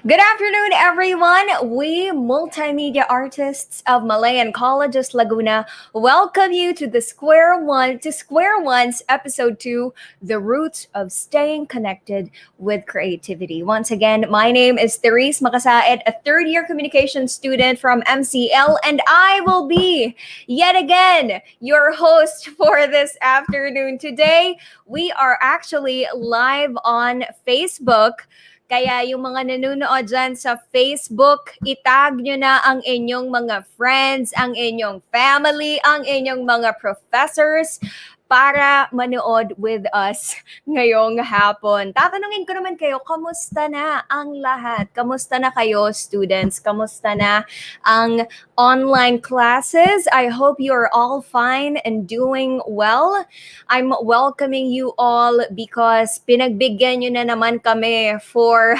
Good afternoon, everyone. We multimedia artists of Malayan Colleges Laguna welcome you to the Square One's episode 2, The Roots of Staying Connected with Creativity. Once again, my name is Therese Macasaet, a third-year communication student from MCL, and I will be yet again your host for this afternoon. Today, we are actually live on Facebook. Kaya yung mga nanonood dyan sa Facebook, itag nyo na ang inyong mga friends, ang inyong family, ang inyong mga professors para manood with us ngayong hapon. Tatanungin ko naman kayo, kamusta na ang lahat? Kamusta na kayo, students? Kamusta na ang online classes? I hope you're all fine and doing well. I'm welcoming you all because pinagbigyan nyo na naman kami for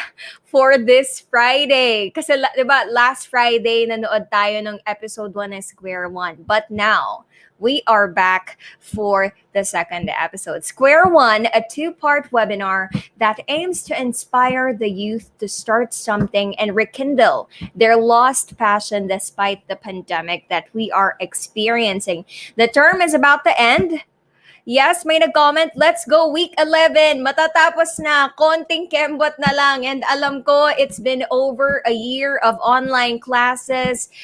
this Friday. Kasi 'di ba, last Friday nanood tayo ng episode 1 ng Square One. But now, we are back for the second episode. Square One, a 2-part webinar that aims to inspire the youth to start something and rekindle their lost passion despite the pandemic that we are experiencing. The term is about to end. Yes, may nag-comment, let's go week 11. Matatapos na, konting kembot na lang. And alam ko, it's been over a year of online classes.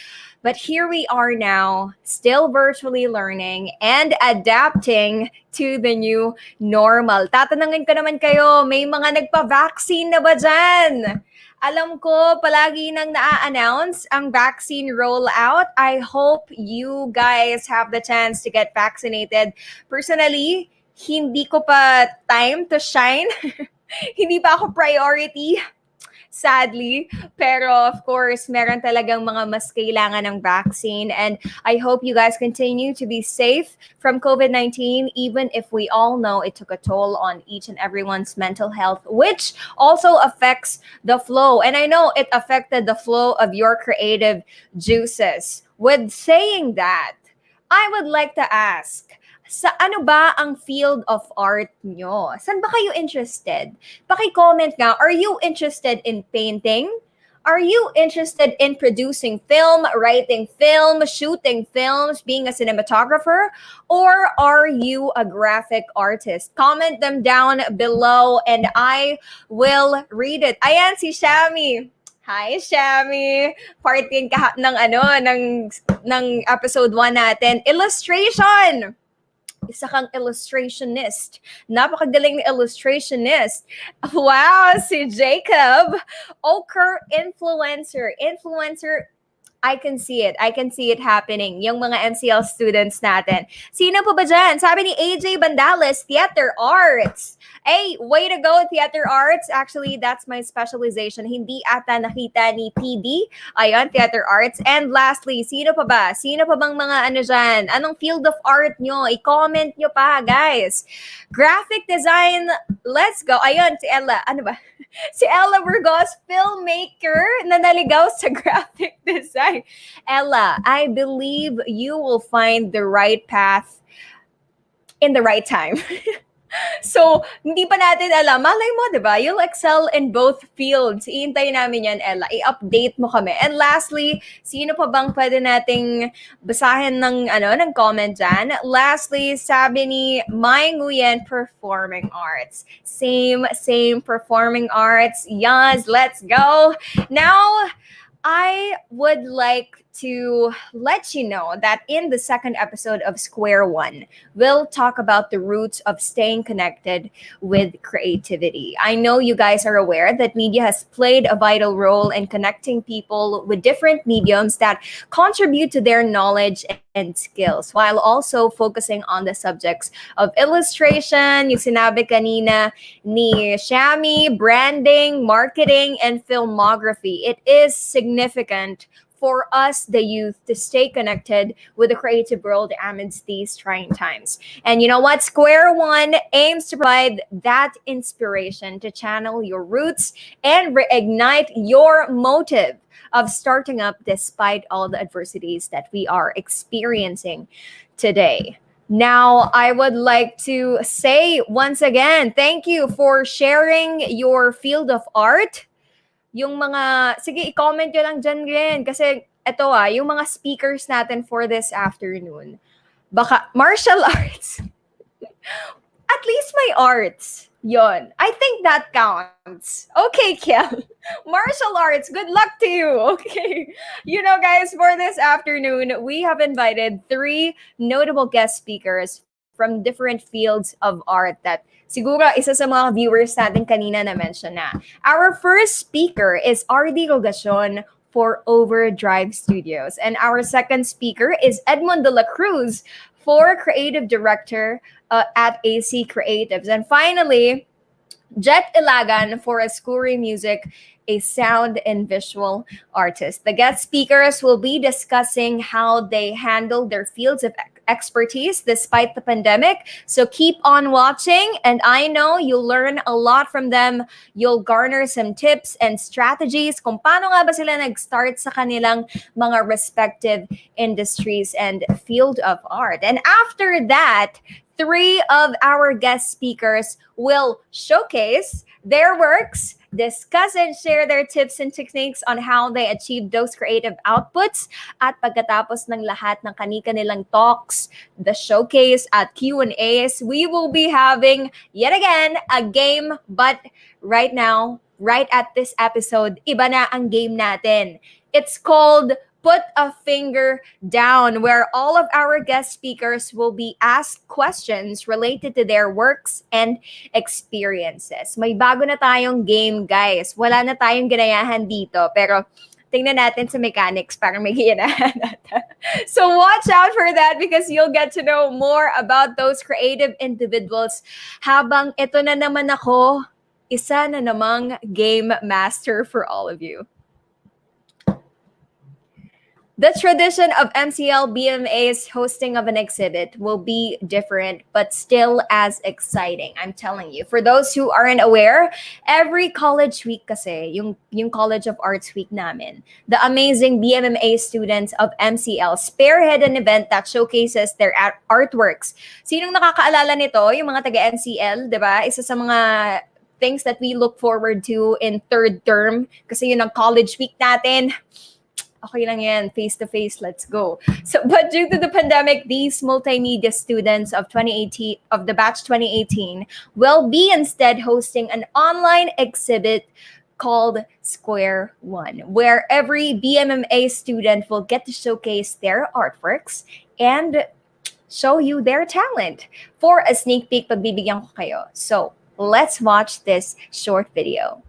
But here we are now, still virtually learning and adapting to the new normal. Tatanungin ko naman kayo, may mga nagpa-vaccine na ba dyan? Alam ko, palagi nang na-announce ang vaccine rollout. I hope you guys have the chance to get vaccinated. Personally, hindi ko pa time to shine. Hindi pa ako priority. sadly. Pero of course, meron talagang mga mas kailangan ng vaccine. And I hope you guys continue to be safe from COVID-19, even if we all know it took a toll on each and everyone's mental health, which also affects the flow. And I know it affected the flow of your creative juices. With saying that, I would like to ask, sa ano ba ang field of art nyo? Saan ba kayo interested? Paki-comment nga, are you interested in painting? Are you interested in producing film, writing film, shooting films, being a cinematographer? Or are you a graphic artist? Comment them down below and I will read it. Ayan, si Shami. Hi, Shami. Part din ng ng episode 1 natin. Illustration! Isa kang illustrationist. Napakagaling na illustrationist. Wow, si Jacob. Ochre influencer. Influencer, I can see it. I can see it happening. Yung mga MCL students natin. Sino pa ba dyan? Sabi ni AJ Bandales, Theater Arts. Hey, way to go, Theater Arts. Actually, that's my specialization. Hindi ata nakita ni PD. Ayun, Theater Arts. And lastly, sino pa ba? Sino pa bang mga ano dyan? Anong field of art nyo? I-comment nyo pa, guys. Graphic design, let's go. Ayun, si Ella. Ano ba? Si Ella Burgos, filmmaker na naligaw sa graphic design. Ella, I believe you will find the right path in the right time. So, hindi pa natin alam. Malay mo, di ba? You'll excel in both fields. Iintay namin yan, Ella. I-update mo kami. And lastly, sino pa bang pwede nating basahin ng comment dyan? Lastly, sabi ni Mai Nguyen, Performing Arts. Same Performing Arts. Yes, let's go. Now, I would like to let you know that in the second episode of Square One, we'll talk about the roots of staying connected with creativity. I know you guys are aware that media has played a vital role in connecting people with different mediums that contribute to their knowledge and skills, while also focusing on the subjects of illustration, yung sinabi kanina ni Shami, branding, marketing, and filmography. It is significant for us, the youth, to stay connected with the creative world amidst these trying times. And you know what? Square One aims to provide that inspiration to channel your roots and reignite your motive of starting up despite all the adversities that we are experiencing today. Now, I would like to say once again, thank you for sharing your field of art. Yung mga, sige, i-comment nyo lang dyan rin. Kasi, eto yung mga speakers natin for this afternoon. Baka, martial arts. At least may arts. Yon. I think that counts. Okay, Kel. Martial arts, good luck to you. Okay. You know, guys, for this afternoon, we have invited 3 notable guest speakers from different fields of art that siguro isa sa mga viewers natin kanina na mention na. Our first speaker is RD Rogacion for Overdrive Studios. And our second speaker is Edmond de la Cruz for Creative Director at AC Creatives. And finally, Jet Ilagan for Escuri Music, a sound and visual artist. The guest speakers will be discussing how they handle their fields of expertise despite the pandemic. So keep on watching, and I know you'll learn a lot from them. You'll garner some tips and strategies kung paano nga ba sila nag-start sa kanilang mga respective industries and field of art. And after that, 3 of our guest speakers will showcase their works, discuss and share their tips and techniques on how they achieve those creative outputs. At pagkatapos ng lahat ng kani-kanilang talks, the showcase at Q&As, we will be having yet again a game. But right now, right at this episode, iba na ang game natin. It's called Put a Finger Down, where all of our guest speakers will be asked questions related to their works and experiences. May bago na tayong game, guys. Wala na tayong ginayahan dito, pero tingnan natin sa mechanics para may ginayahan natin. So watch out for that because you'll get to know more about those creative individuals habang ito na naman ako, isa na namang game master for all of you. The tradition of MCL BMA's hosting of an exhibit will be different but still as exciting. I'm telling you. For those who aren't aware, every college week kasi, yung College of Arts week namin, the amazing BMMA students of MCL spearhead an event that showcases their artworks. Sinong nakakaalala nito? Yung mga taga-MCL, di ba? Isa sa mga things that we look forward to in third term kasi yun ang college week natin. Okay lang yan, face-to-face, let's go. So, but due to the pandemic, these multimedia students of 2018, of the batch 2018, will be instead hosting an online exhibit called Square One, where every BMMA student will get to showcase their artworks and show you their talent. For a sneak peek, pagbibigyan ko kayo. So, let's watch this short video.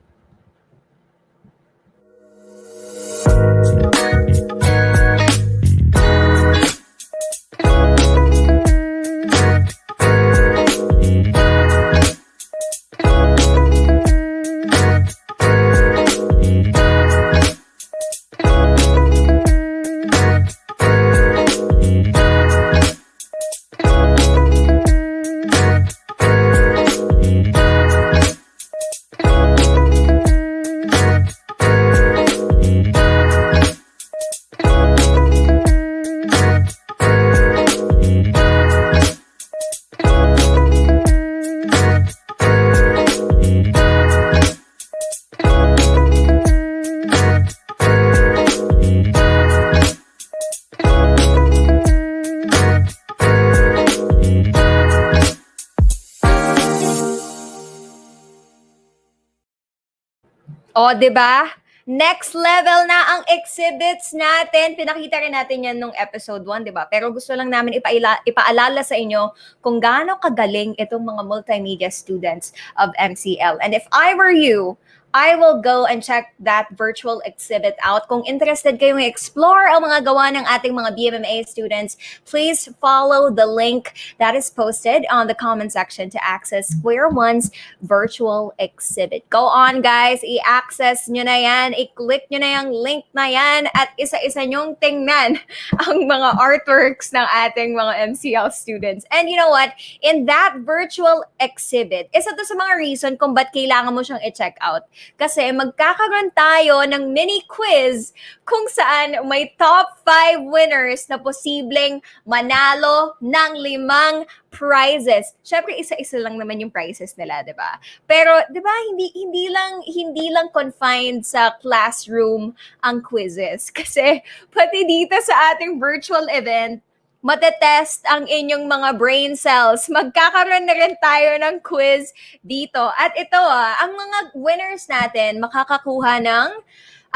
O, di ba? Next level na ang exhibits natin. Pinakita rin natin yan nung episode 1, di ba? Pero gusto lang namin ipaalala sa inyo kung gaano kagaling itong mga multimedia students of MCL. And if I were you, I will go and check that virtual exhibit out. Kung interested kayong explore ang mga gawa ng ating mga BMMA students, please follow the link that is posted on the comment section to access Square One's virtual exhibit. Go on, guys. I-access nyo na yan. I-click nyo na yung link na yan at isa-isa nyong tingnan ang mga artworks ng ating mga MCL students. And you know what? In that virtual exhibit, isa to sa mga reason kung ba't kailangan mo siyang i-check out. Kasi magkakaroon tayo ng mini quiz kung saan may top 5 winners na posibleng manalo ng 5 prizes. Syempre isa-isa lang naman yung prizes nila, 'di ba? Pero 'di ba hindi lang confined sa classroom ang quizzes kasi pati dito sa ating virtual event matetest ang inyong mga brain cells. Magkakaroon na rin tayo ng quiz dito. At ito ang mga winners natin makakakuha ng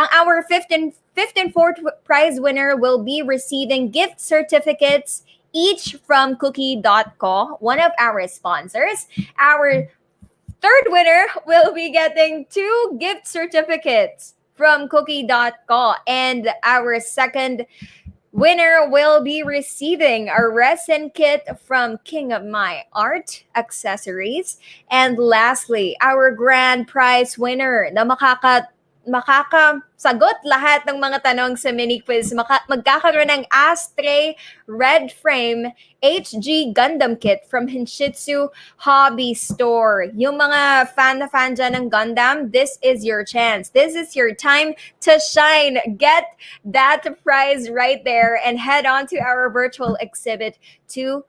our 5th and 4th prize winner will be receiving gift certificates each from cookie.co, one of our sponsors. Our 3rd winner will be getting 2 gift certificates from cookie.co, and our 2nd winner will be receiving a resin kit from King of My Art Accessories. And lastly, our grand prize winner na makakasagot lahat ng mga tanong sa mini quiz, magkakaroon ng Astray Red Frame HG Gundam Kit from Hinshitsu Hobby Store. Yung mga fan na fan dyan ng Gundam, this is your chance. This is your time to shine. Get that prize right there and head on to our virtual exhibit to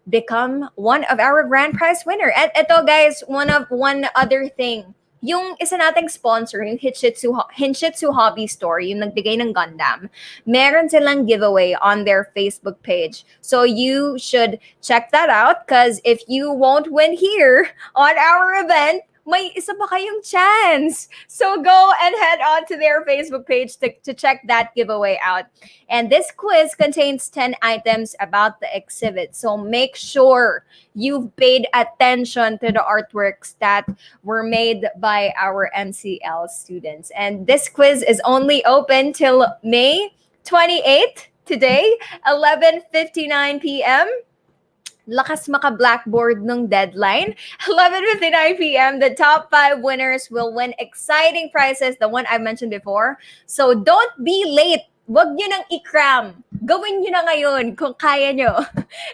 become one of our grand prize winner. At ito guys, one other thing. Yung isa nating sponsor, yung Hinshitsu Hobby Store, yung nagbigay ng Gundam, meron silang giveaway on their Facebook page. So you should check that out because if you won't win here on our event, may isa pa kayong chance. So go and head on to their Facebook page to check that giveaway out. And this quiz contains 10 items about the exhibit. So make sure you've paid attention to the artworks that were made by our MCL students. And this quiz is only open till May 28th, today, 11:59 p.m. lakas maka-blackboard nung deadline. 11:59 p.m., the top 5 winners will win exciting prizes, the one I mentioned before. So don't be late. Wag nyo nang ikram. Gawin nyo na ngayon kung kaya nyo.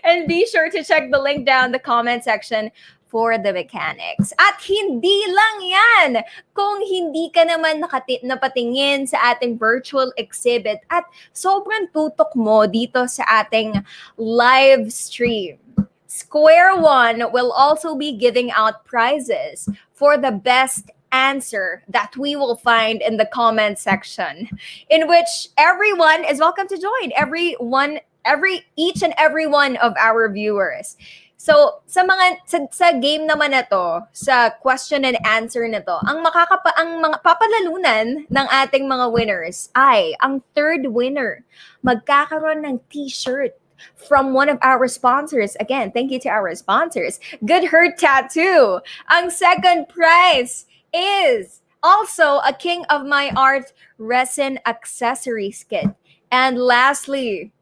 And be sure to check the link down the comment section for the mechanics. At hindi lang yan. Kung hindi ka naman napatingin sa ating virtual exhibit at sobrang tutok mo dito sa ating live stream, Square One will also be giving out prizes for the best answer that we will find in the comment section, in which everyone is welcome to join. Each and every one of our viewers. So, sa game naman na to, sa question and answer na to, ang mga papalalunan ng ating mga winners ay ang third winner magkakaroon ng t-shirt from one of our sponsors. Again, thank you to our sponsors. Good Hurt Tattoo. Ang second prize is also a King of My Art resin accessories kit. And lastly,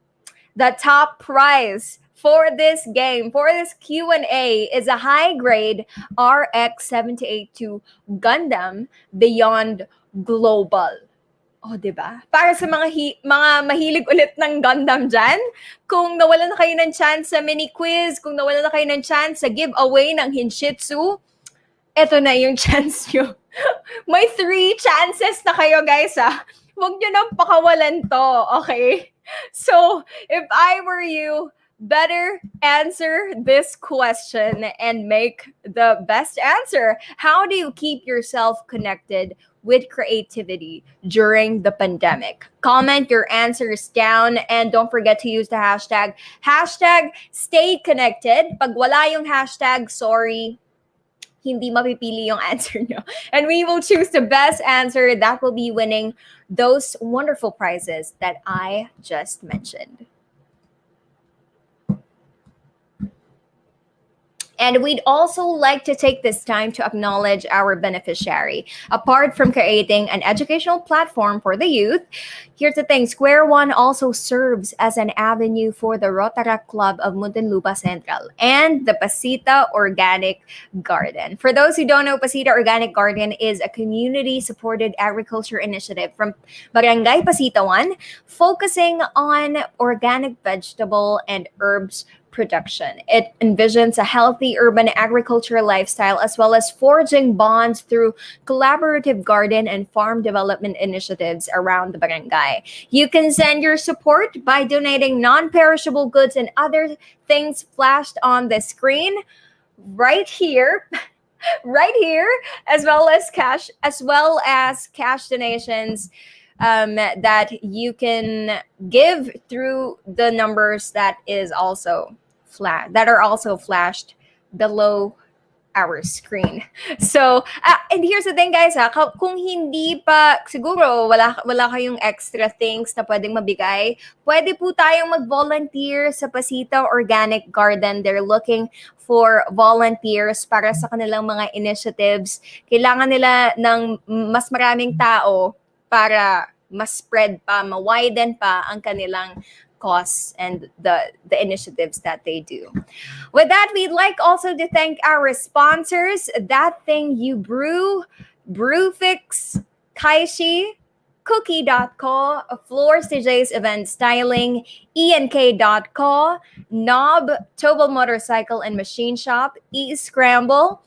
the top prize for this game, for this Q&A, is a high-grade RX 782 Gundam Beyond Global. Oh, 'di ba? Para sa mga mahilig ulit ng Gundam dyan, kung nawalan na kayo ng chance sa mini quiz, kung nawalan na kayo ng chance sa giveaway ng Hinshitsu, eto na yung chance nyo. May 3 chances na kayo, guys, ha? Huwag nyo nang pakawalan to, okay? So, if I were you, better answer this question and make the best answer. How do you keep yourself connected with creativity during the pandemic? Comment your answers down and don't forget to use the hashtag stay connected. Pag wala yung hashtag, sorry, hindi mapipili yung answer nyo. And we will choose the best answer that will be winning those wonderful prizes that I just mentioned. And we'd also like to take this time to acknowledge our beneficiary. Apart from creating an educational platform for the youth, here's the thing, Square One also serves as an avenue for the Rotaract Club of Muntinlupa Central and the Pasita Organic Garden. For those who don't know, Pasita Organic Garden is a community-supported agriculture initiative from Barangay Pasita 1, focusing on organic vegetable and herbs production. It envisions a healthy urban agricultural lifestyle as well as forging bonds through collaborative garden and farm development initiatives around the barangay. You can send your support by donating non-perishable goods and other things flashed on the screen right here. Right here, as well as cash donations that you can give through the numbers that are also flashed below our screen. So, and here's the thing, guys, kung hindi pa, siguro wala kayong extra things na pwedeng mabigay, pwede po tayong mag-volunteer sa Pasita Organic Garden. They're looking for volunteers para sa kanilang mga initiatives. Kailangan nila ng mas maraming tao para mas spread pa, ma-widen pa ang kanilang cause and the initiatives that they do. With that, we'd like also to thank our sponsors, That Thing You Brew, Brewfix, Kaishi, Cookie.co, Floor CJ's Event Styling, ENK.co, Knob, Tobal Motorcycle and Machine Shop, E-Scramble,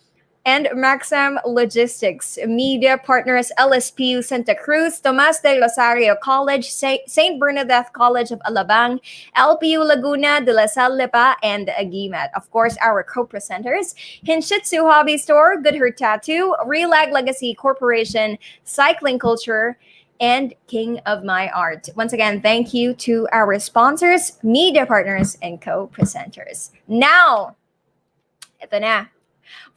and Maxim Logistics. Media partners LSPU Santa Cruz, Tomas de Rosario College, St. Bernadette College of Alabang, LPU Laguna, De La Salle Lipa, and Aguimat. Of course, our co-presenters, Hinshitsu Hobby Store, Good Hurt Tattoo, Relag Legacy Corporation, Cycling Culture, and King of My Art. Once again, thank you to our sponsors, media partners, and co-presenters. Now, ito na.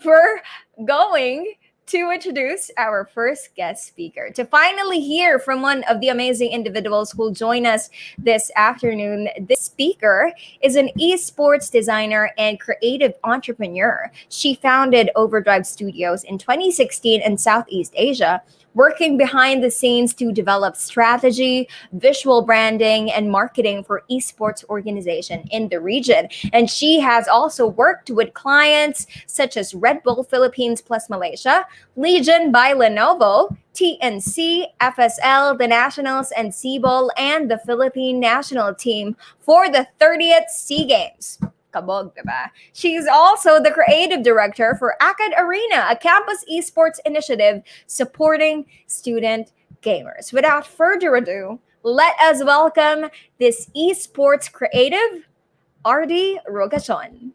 We're going to introduce our first guest speaker. To finally hear from one of the amazing individuals who will join us this afternoon, this speaker is an esports designer and creative entrepreneur. She founded Overdrive Studios in 2016 in Southeast Asia, working behind the scenes to develop strategy, visual branding, and marketing for esports organization in the region. And she has also worked with clients such as Red Bull Philippines plus Malaysia, Legion by Lenovo, TNC, FSL, the Nationals, and Cebol, and the Philippine national team for the 30th SEA Games. Kabog, diba? She's also the creative director for Acad Arena, a campus esports initiative supporting student gamers. Without further ado, let us welcome this esports creative, RD Rogacion.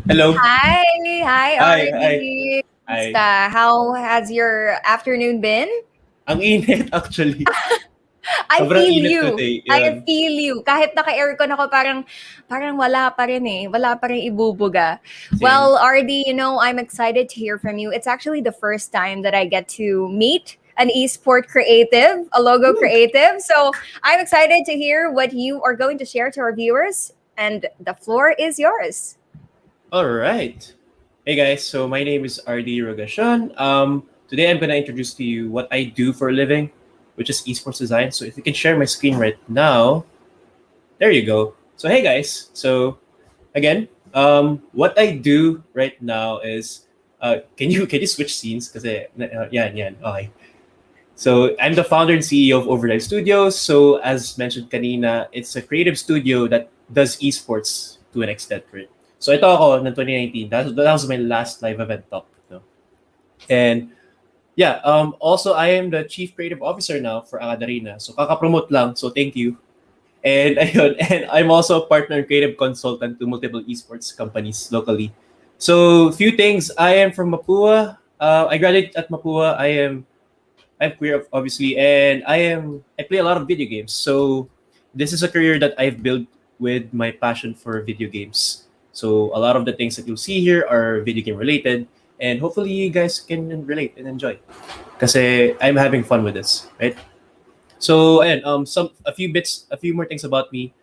Hello. Hi, Hi, hi, RD. hi. How has your afternoon been? Ang init actually. I Sobrang feel init you. today. I Yun. feel you. Kahit naka-aircon ako, parang wala pa rin eh. Wala pa rin ibubuga. Same. Well, RD, I'm excited to hear from you. It's actually the first time that I get to meet an esport creative, a logo Woo. creative. So I'm excited to hear what you are going to share to our viewers. And the floor is yours. All right. Hey guys, so my name is RD Rogashan. Today I'm gonna introduce to you what I do for a living, which is esports design. So if you can share my screen right now, there you go. So hey guys, so again, what I do right now is, can you switch scenes? Kasi yan. Okay. So I'm the founder and CEO of Overdrive Studios. So as mentioned kanina, it's a creative studio that does esports to an extent, right? So ito ako ng 2019. That was my last live event talk. No? And yeah, also I am the chief creative officer now for Akadarina. So kaka-promote lang. So thank you. And ayun, and I'm also a partner and creative consultant to multiple esports companies locally. So few things. I am from Mapua. I graduated at Mapua. I'm queer, obviously, and I play a lot of video games. So this is a career that I've built with my passion for video games. So a lot of the things that you'll see here are video game related, and hopefully you guys can relate and enjoy. Because I'm having fun with this, right? So and a few more things about me.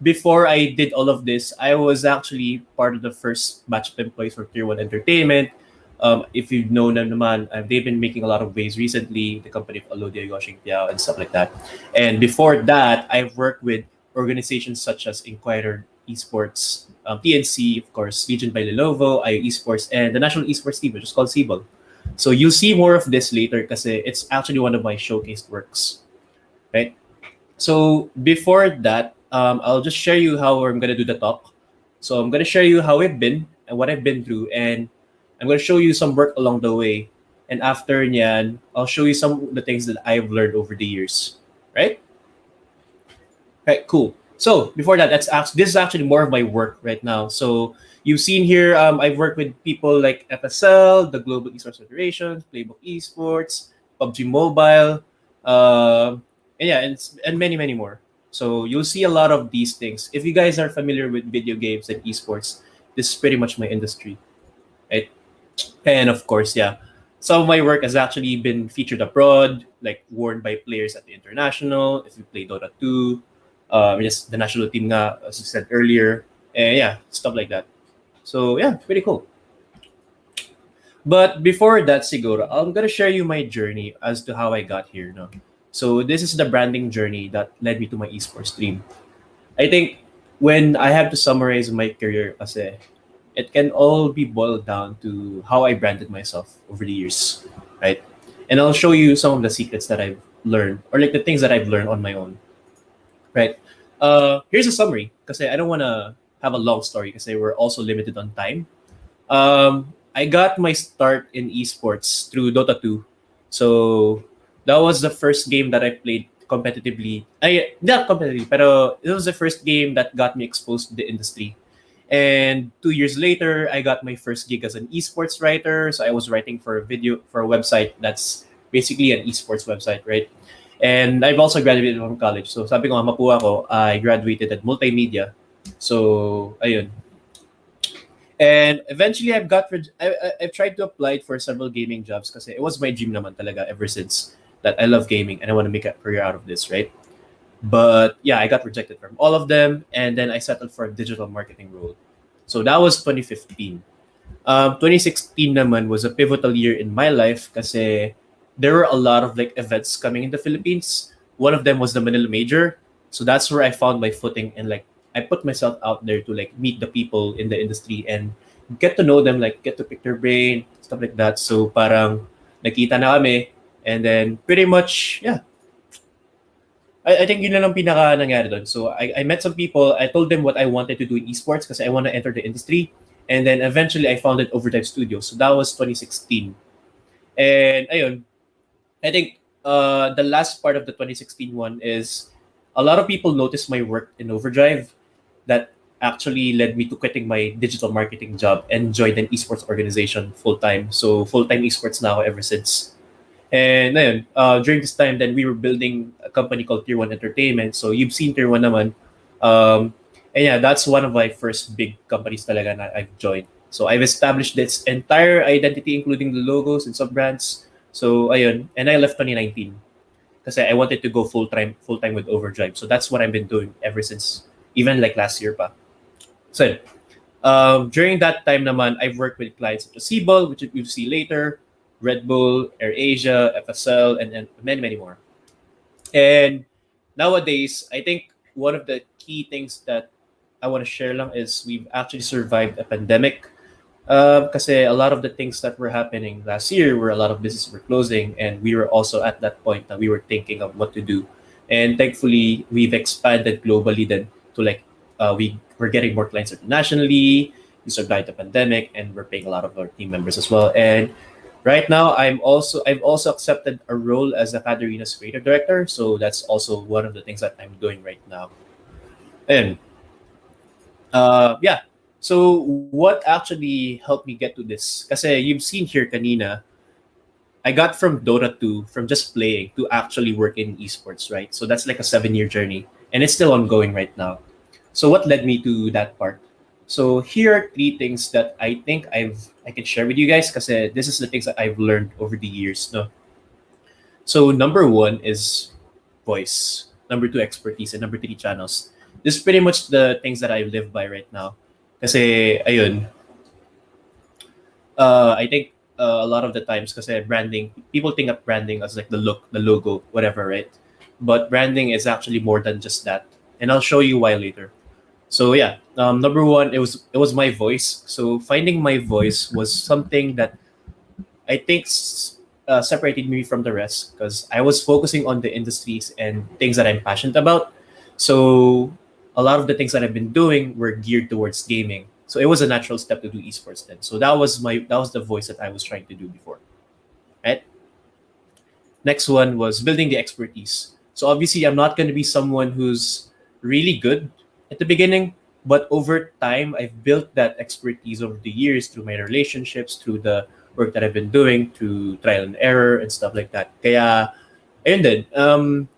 Before I did all of this, I was actually part of the first batch of employees for Tier 1 Entertainment. If you know them naman, they've been making a lot of waves recently, the company of Alodia Yoshing Tiao and stuff like that. And before that, I've worked with organizations such as Inquirer Esports, TNC, of course, Legion by Lenovo, IO Esports, and the National Esports Team, which is called Cebol. So you'll see more of this later because it's actually one of my showcased works, right? So before that, I'll just share you how I'm gonna do the talk. So I'm gonna share you how I've been and what I've been through, and I'm gonna show you some work along the way. And after nyan, I'll show you some of the things that I've learned over the years. Right? Right, cool. So before that, this is actually more of my work right now. So you've seen here, I've worked with people like FSL, the Global Esports Federation, Playbook Esports, PUBG Mobile, and yeah, and many more. So you'll see a lot of these things. If you guys are familiar with video games and esports, this is pretty much my industry, right? And of course, yeah, some of my work has actually been featured abroad, like worn by players at the international. If you play Dota 2, just the national team, nga, as I said earlier, and yeah, stuff like that. So yeah, pretty cool. But before that, siguro, I'm gonna share you my journey as to how I got here. No? So this is the branding journey that led me to my esports stream. I think when I have to summarize my career, kasi it can all be boiled down to how I branded myself over the years, right? And I'll show you some of the secrets that I've learned, or like the things that I've learned on my own, right? Here's a summary, because I don't want to have a long story, because we're also limited on time. I got my start in esports through Dota 2. So that was the first game that I played competitively. I not competitively, pero it was the first game that got me exposed to the industry. And 2 years later, I got my first gig as an esports writer. So I was writing for a website that's basically an esports website, right? And I've also graduated from college. So sabi ko nga, mapuha ko, I graduated at multimedia. So, ayun. And eventually, I've tried to apply for several gaming jobs kasi it was my dream naman talaga ever since that I love gaming and I want to make a career out of this, right? But yeah, I got rejected from all of them, and then I settled for a digital marketing role. So that was 2015. 2016 naman was a pivotal year in my life kasi there were a lot of like events coming in the Philippines. One of them was the Manila Major. So that's where I found my footing and like I put myself out there to like meet the people in the industry and get to know them, like get to pick their brain, stuff like that. So parang nakita na kami and then pretty much, yeah, I think yun lang ang pinaka nangyari doon. So I met some people. I told them what I wanted to do in esports kasi I want to enter the industry. And then eventually I founded Overdrive Studios. So that was 2016. And ayun, I think the last part of the 2016 one is a lot of people noticed my work in Overdrive that actually led me to quitting my digital marketing job and joined an esports organization full time. So full time esports now ever since. And ayun, during this time, then we were building a company called Tier 1 Entertainment. So you've seen Tier 1 naman. And yeah, that's one of my first big companies talaga na I've joined. So I've established this entire identity, including the logos and sub-brands. So ayun, and I left 2019 kasi I wanted to go full time with Overdrive. So that's what I've been doing ever since, even like last year pa. So during that time naman, I've worked with clients such as Seaball, which you'll see later, Red Bull, AirAsia, FSL, and many, many more. And nowadays, I think one of the key things that I want to share lang is we've actually survived a pandemic. Kasi a lot of the things that were happening last year where a lot of businesses were closing, and we were also at that point that we were thinking of what to do. And thankfully, we've expanded globally then to like we're getting more clients internationally. We survived the pandemic, and we're paying a lot of our team members as well. And right now, I've also accepted a role as a Caterina's creative director. So that's also one of the things that I'm doing right now. And yeah. So what actually helped me get to this? Kasi you've seen here kanina, I got from Dota 2, from just playing to actually work in esports, right? So that's like a 7 year journey, and it's still ongoing right now. So what led me to that part? So here are three things that I think I can share with you guys because this is the things that I've learned over the years. No, so number one is voice. Number two, expertise, and number three, channels. This is pretty much the things that I live by right now. Kasi ayun, I think a lot of the times kasi branding, people think of branding as like the look, the logo, whatever, right? But branding is actually more than just that, and I'll show you why later. So yeah, number one, it was my voice. So finding my voice was something that I think separated me from the rest because I was focusing on the industries and things that I'm passionate about. So a lot of the things that I've been doing were geared towards gaming. So it was a natural step to do esports then. So that was the voice that I was trying to do before. Right? Next one was building the expertise. So obviously I'm not going to be someone who's really good at the beginning, but over time I've built that expertise over the years through my relationships, through the work that I've been doing, through trial and error and stuff like that. Kaya ayun din,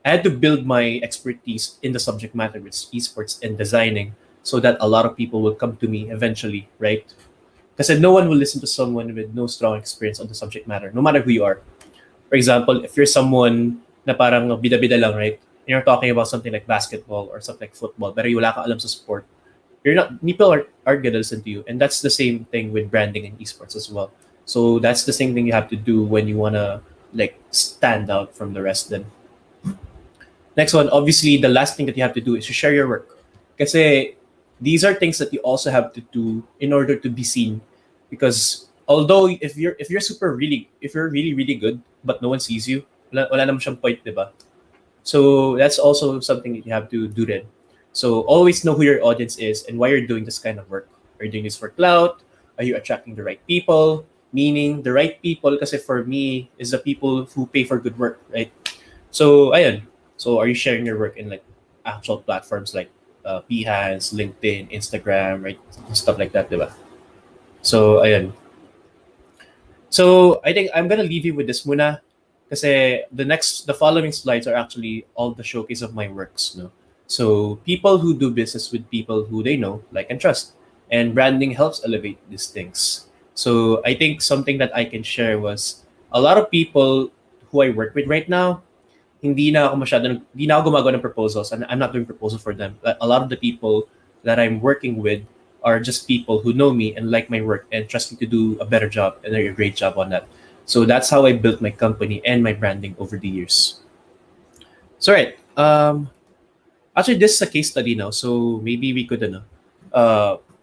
I had to build my expertise in the subject matter with esports and designing so that a lot of people will come to me eventually, right? Because no one will listen to someone with no strong experience on the subject matter, no matter who you are. For example, if you're someone na parang bida-bida lang, right? And you're talking about something like basketball or something like football, pero wala ka alam sa sport, you're not people aren't gonna listen to you. And that's the same thing with branding and esports as well. So that's the same thing you have to do when you wanna like stand out from the rest then. Next one, obviously, the last thing that you have to do is to share your work. Kasi these are things that you also have to do in order to be seen. Because although if you're really really good, but no one sees you, wala naman siyang point, di ba? So that's also something that you have to do then. So always know who your audience is and why you're doing this kind of work. Are you doing this for clout? Are you attracting the right people? Meaning the right people, kasi for me, is the people who pay for good work, right? So ayun. So are you sharing your work in like actual platforms like Behance, LinkedIn, Instagram, right? Stuff like that, diba? So ayun. So I think I'm gonna leave you with this muna. Kasi the following slides are actually all the showcase of my works, no? So people who do business with people who they know, like and trust. And branding helps elevate these things. So I think something that I can share was a lot of people who I work with right now, hindi na ako gumagawa ng proposals, and I'm not doing proposal for them. A lot of the people that I'm working with are just people who know me and like my work and trust me to do a better job and a great job on that. So that's how I built my company and my branding over the years. So right, actually this is a case study now, so maybe we could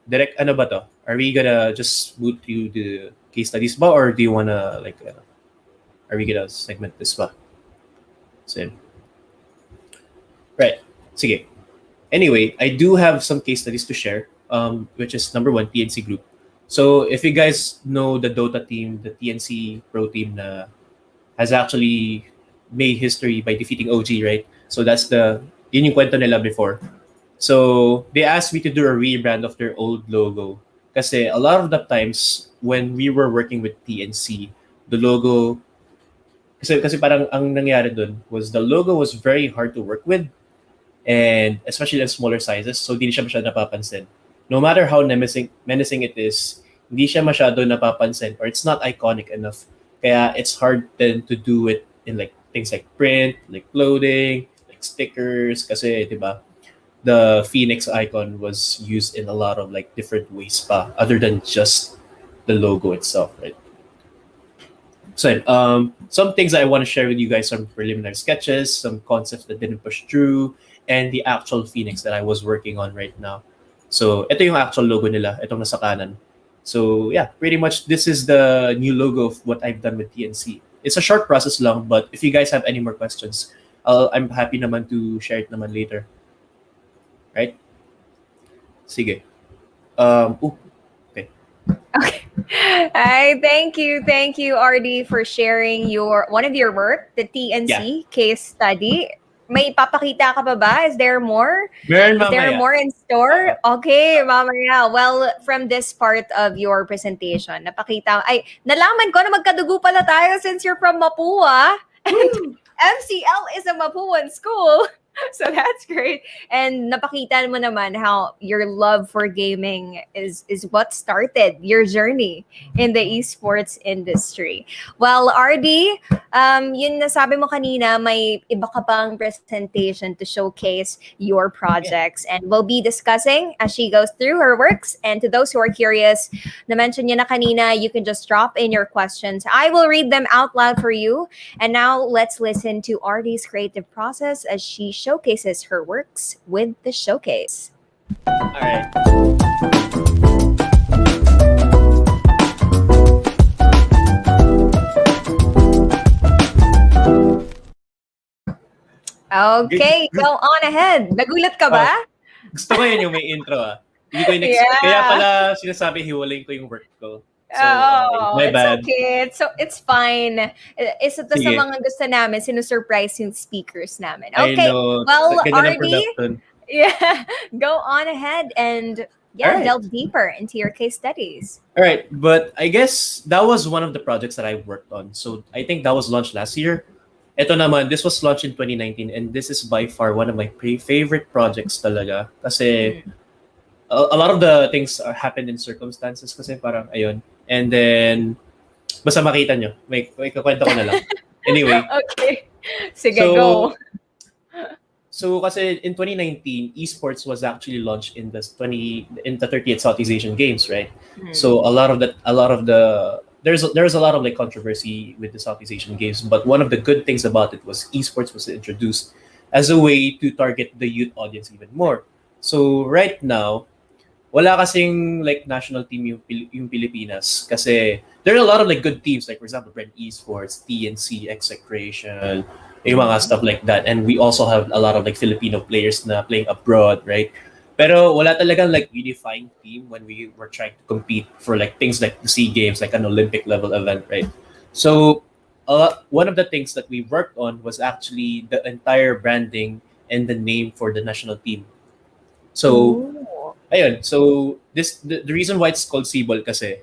direct ano ba to? Are we gonna just move to the case studies ba, or do you wanna like are we gonna segment this ba? So, right. Sige. Anyway, I do have some case studies to share, which is number one, TNC Group. So if you guys know the Dota team, the TNC Pro team na has actually made history by defeating OG, right? So that's yun yung kwento nila before. So they asked me to do a rebrand of their old logo. Kasi a lot of the times when we were working with TNC, the logo, kasi parang ang nangyari dun was the logo was very hard to work with, and especially in smaller sizes, so hindi siya masyado napapansin. No matter how menacing it is, hindi siya masyado napapansin, or it's not iconic enough. Kaya it's hard then to do it in like things like print, like clothing, like stickers, kasi, di ba, the Phoenix icon was used in a lot of like different ways pa, other than just the logo itself, right? So, some things I want to share with you guys, some preliminary sketches, some concepts that didn't push through, and the actual Phoenix that I was working on right now. So, ito yung actual logo nila, itong nasa kanan. So, yeah, pretty much this is the new logo of what I've done with TNC. It's a short process long, but if you guys have any more questions, I'm happy naman to share it naman later. Right? Sige. Okay. Okay. Hi, thank you, RD, for sharing one of your work, the TNC case study. May ipapakita ka pa ba? Is there more? Meron Is there mamaya. more in store? Okay, mamaya. Well, from this part of your presentation, nalaman ko na magkadugo pala tayo since you're from Mapua. And MCL is a Mapuan school. So that's great. And napakita mo naman how your love for gaming is what started your journey in the esports industry. Well, RD, yun nasabi mo kanina, may iba ka pang presentation to showcase your projects. And we'll be discussing as she goes through her works. And to those who are curious, na-mention niya na kanina, you can just drop in your questions. I will read them out loud for you. And now let's listen to RD's creative process as she showcases her works with the showcase. All right. Okay, go on ahead. Nagulat ka ba? Gusto ko yun yung may intro Hindi ko in-expect. Kaya pala sinasabi hiwalay ko yung work ko. So, my bad. Okay. It's fine. Isa to sa Sige. mga gusto namin, sinusurprise yung speakers namin. I Okay, know. well, Ganda ng RD, production. yeah, go on ahead and Alright. delve deeper into your case studies. All right, but I guess that was one of the projects that I worked on. So I think that was launched last year. Ito naman, this was launched in 2019, and this is by far one of my favorite projects talaga. Kasi a lot of the things happened in circumstances kasi parang ayun. And then, basta makita nyo. May kakwento ko na lang. Anyway. Okay. Sige, go. So kasi in 2019, esports was actually launched in the 30th Southeast Asian Games, right? So there's a lot of like controversy with the Southeast Asian Games, but one of the good things about it was esports was introduced as a way to target the youth audience even more. So right now, wala kasing like national team yung Pilipinas kasi there are a lot of like good teams, like for example Brand Esports, TNC, Execration, yung mga stuff like that, and we also have a lot of like Filipino players na playing abroad, right? Pero wala talagang like unifying team when we were trying to compete for like things like the SEA Games, like an Olympic level event, right? So one of the things that we worked on was actually the entire branding and the name for the national team. So ayun, so the reason why it's called Sibol kasi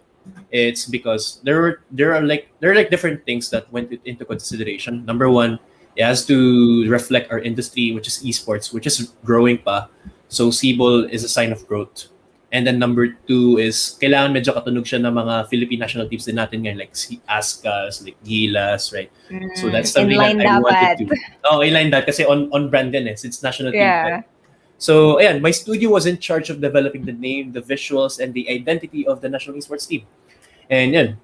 It's because there are like different things that went into consideration. Number one, it has to reflect our industry, which is esports, which is growing pa. So Cebol is a sign of growth. And then number two is kailangan medyo katunog siya ng mga Philippine national teams din natin ngayon, like si Ascas, like Gilas, right? So that's something that Inline I wanted dapat. to. Oh, inline that kasi on brand din eh, since national team tayo. Yeah. So, ayan, my studio was in charge of developing the name, the visuals, and the identity of the national esports team. And yan,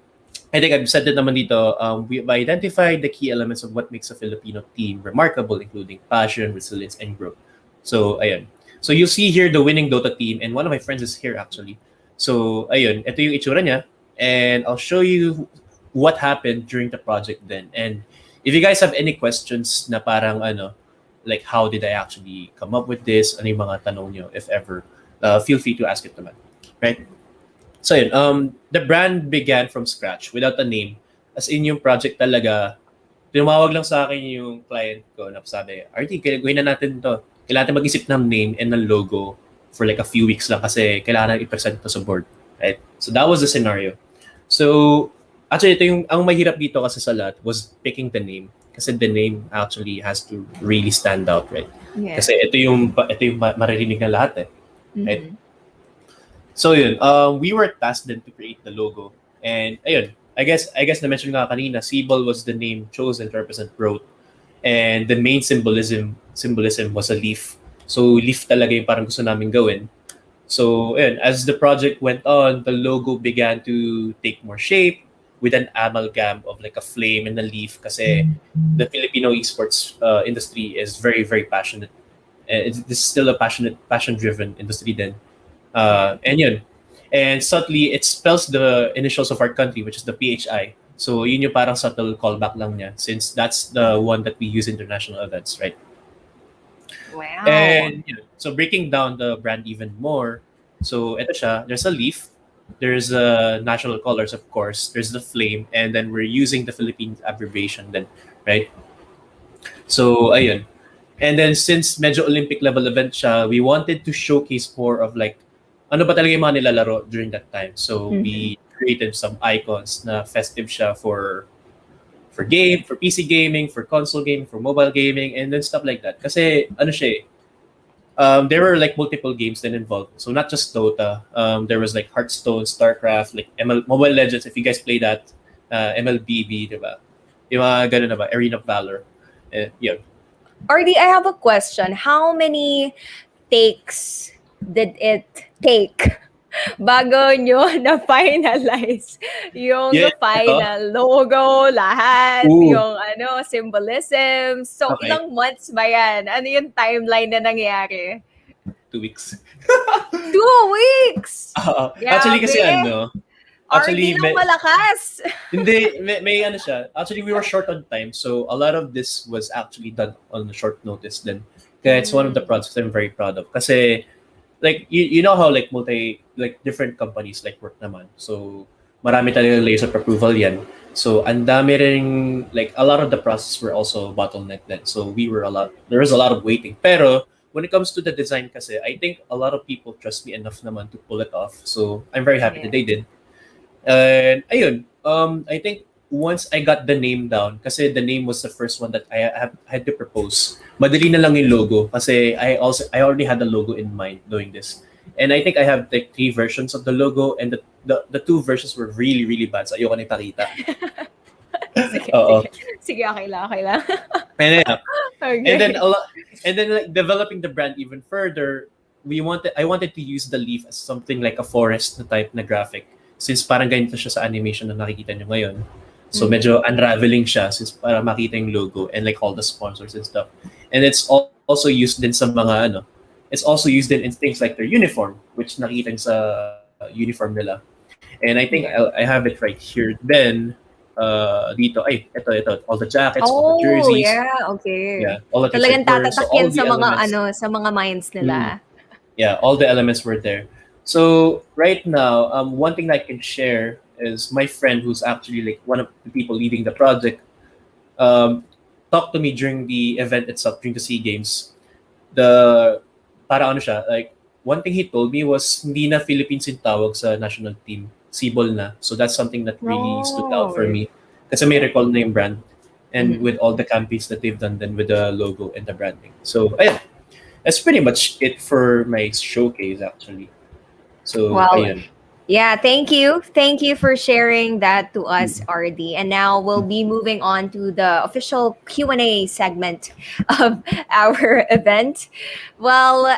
I think I've said it naman dito, we've identified the key elements of what makes a Filipino team remarkable, including passion, resilience, and growth. So, ayan. So, you see here the winning Dota team, and one of my friends is here actually. So, ayun, ito yung itsura niya, and I'll show you what happened during the project then. And if you guys have any questions na parang like how did I actually come up with this, ano yung mga tanong nyo, if ever, feel free to ask it naman. Right? So yun, the brand began from scratch without a name. As in yung project talaga, tumawag lang sa akin yung client ko na sabi, RT, gawin na natin to. Kailangan natin mag-isip ng name and ng logo for like a few weeks lang kasi kailangan i-present to sa board. Right? So that was the scenario. So actually, ito yung, ang mahirap dito kasi sa lahat was picking the name. Kasi the name actually has to really stand out, right? Yeah. Kasi ito yung maririnig na lahat eh. Right? Mhm. So yun, we were tasked then to create the logo. And ayun, I guess na-mention nga kanina, Cebol was the name chosen to represent growth. And the main symbolism was a leaf. So leaf talaga yung parang gusto namin gawin. So ayun, as the project went on, the logo began to take more shape with an amalgam of like a flame and a leaf kasi the Filipino esports industry is very, very passionate. This is still a passion-driven industry then. And yun. And subtly, it spells the initials of our country, which is the PHI. So yun yung parang subtle callback lang niya since that's the one that we use in international events, right? Wow. And so breaking down the brand even more, so ito siya, there's a leaf, there's national colors, of course, there's the flame, and then we're using the Philippines abbreviation then, right? So ayun. And then since medyo Olympic level event siya, we wanted to showcase more of like ano ba talaga yung mga nilalaro during that time. So we created some icons na festive siya for for PC gaming, for console gaming, for mobile gaming, and then stuff like that. Kasi ano siya there were like multiple games then involved. So not just Dota. There was like Hearthstone, StarCraft, like Mobile Legends. If you guys play that, MLBB, diba? Yung mga ganun na ba? Arena of Valor. Yeah. RD, I have a question. How many takes did it take bago nyo na-finalize yung Yeah, final logo, lahat, Ooh. yung symbolism? So, Okay. ilang months ba yan? Ano yung timeline na nangyari? 2 weeks. 2 weeks! Actually kasi Grabe! actually RD lang malakas! hindi may ano siya. Actually we were short on time, so a lot of this was actually done on a short notice then. Kaya it's one of the projects I'm very proud of kasi like you know how like different companies like work naman. So marami talaga layers of approval yan. So ang dami ring like a lot of the process were also bottleneck then. So there was a lot of waiting. Pero when it comes to the design kasi, I think a lot of people trust me enough naman to pull it off. So I'm very happy that they did. And ayun, I think once I got the name down, kasi the name was the first one that I had to propose. Madali na lang yung logo kasi I already had the logo in mind doing this. And I think I have like 3 versions of the logo and the 2 versions were really, really bad. So ayoko na ipakita. Sige, okay lang. And yeah. Okay. And then like developing the brand even further, I wanted to use the leaf as something like a forest na type na graphic. Since parang ganito siya sa animation na nakikita nyo ngayon. So medyo unraveling siya since para makita yung logo and like all the sponsors and stuff. And it's also used din sa mga it's also used in things like their uniform, which nakita nyo sa uniform nila. And I think I have it right here then dito ito all the jackets, all the jerseys. Yeah, okay. Yeah, all the Talagang tatatak yan sa mga elements. sa mga minds nila. Yeah, all the elements were there. So right now, one thing that I can share is my friend who's actually like one of the people leading the project talked to me during the event itself, during the SEA Games. Para ano siya, like one thing he told me was hindi na Philippines yung tawag sa national team. Sibol na. So that's something that really stood out Oh. for me. Kasi may recall na yung brand. And Mhm. with all the campaigns that they've done then with the logo and the branding. So, ayun. That's pretty much it for my showcase, actually. So, Well, ayun. yeah, thank you. Thank you for sharing that to us, RD. And now we'll be moving on to the official Q&A segment of our event. Well,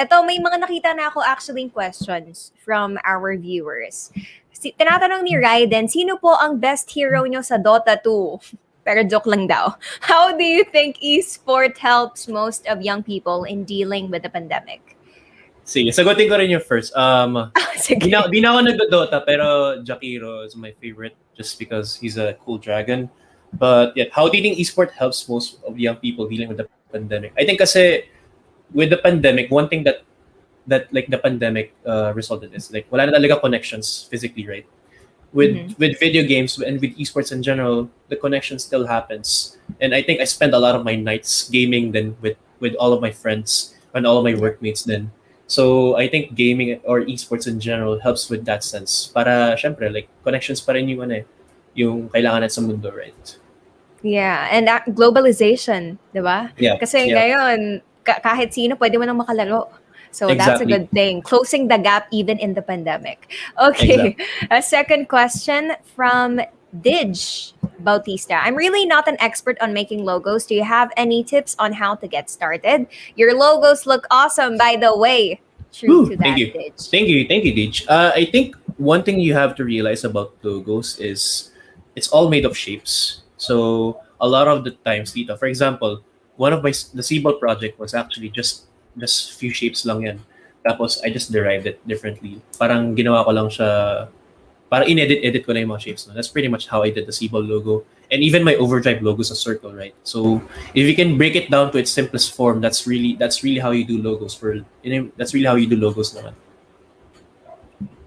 ito may mga nakita na ako actually questions from our viewers. Tinatanong ni Raiden, sino po ang best hero nyo sa Dota 2? Pero joke lang daw. How do you think esport helps most of young people in dealing with the pandemic? Sige, sagutin ko rin yung first. Sige. Di na ako nag-Dota, pero Jakiro is my favorite just because he's a cool dragon. But yeah, how do you think esport helps most of young people dealing with the pandemic? I think kasi with the pandemic, one thing that like the pandemic resulted is like wala na talaga connections physically, right? Mhm. With video games and with esports in general, the connection still happens. And I think I spend a lot of my nights gaming then with all of my friends and all of my Yeah. workmates then. So I think gaming or esports in general helps with that sense. Para syempre like connections pa rin yung ano eh, yung kailangan natin sa mundo, right? Yeah, and globalization, 'di ba? Yeah, Kasi yeah, ngayon kahit sino pwede mo nang makalaro. So that's a exactly, good thing. Closing the gap even in the pandemic. Okay. exactly. A second question from Dij Bautista. I'm really not an expert on making logos. Do you have any tips on how to get started? Your logos look awesome, by the way. True Woo, to thank that, you. Dij. Thank you, Deej. I think one thing you have to realize about logos is it's all made of shapes. So a lot of the times, Tita, for example, one of the Seaball project was actually just few shapes lang yan. Tapos I just derived it differently. Parang ginawa ko lang siya parang in-edit ko na yung mga shapes. No? That's pretty much how I did the Seaball logo. And even my overdrive logo is a circle, right? So if you can break it down to its simplest form, that's really how you do logos that's really how you do logos naman.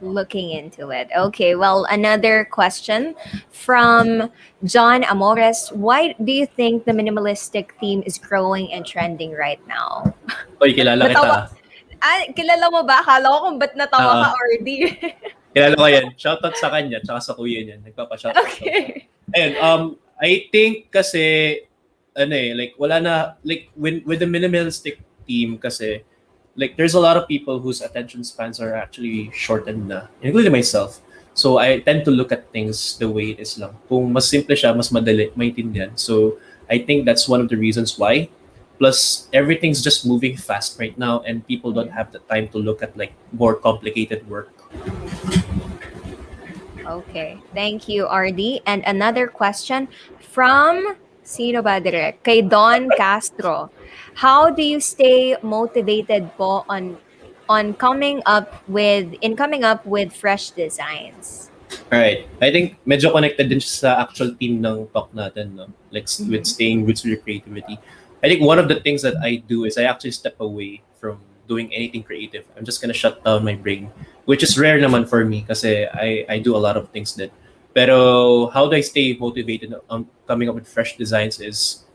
Looking into it. Okay, well, another question from John Amores. Why do you think the minimalistic theme is growing and trending right now? Oy, kilala kita. Natawa. Ah, kilala mo ba? Akala ko kung ba't natawa ka, Ah, RD. kilala ko yan. Shoutout sa kanya, tsaka sa kuya niya. Nagpapa-shoutout daw siya. Okay. Ayun, I think kasi, ano eh, like, wala na, like, with the minimalistic team kasi, like, there's a lot of people whose attention spans are actually shortened na, including myself. So, I tend to look at things the way it is lang. Kung mas simple siya, mas madali, maintindihan. So, I think that's one of the reasons why. Plus, everything's just moving fast right now, and people don't have the time to look at, like, more complicated work. Okay. Thank you, RD. And another question from sino ba direct? Kay Don Castro. How do you stay motivated po on coming up with fresh designs? Right. I think medyo connected din siya sa actual team ng talk natin, no? Like with Mhm. staying roots with your creativity. I think one of the things that I do is I actually step away from doing anything creative. I'm just gonna shut down my brain, which is rare naman for me kasi I do a lot of things that. Pero how do I stay motivated on coming up with fresh designs is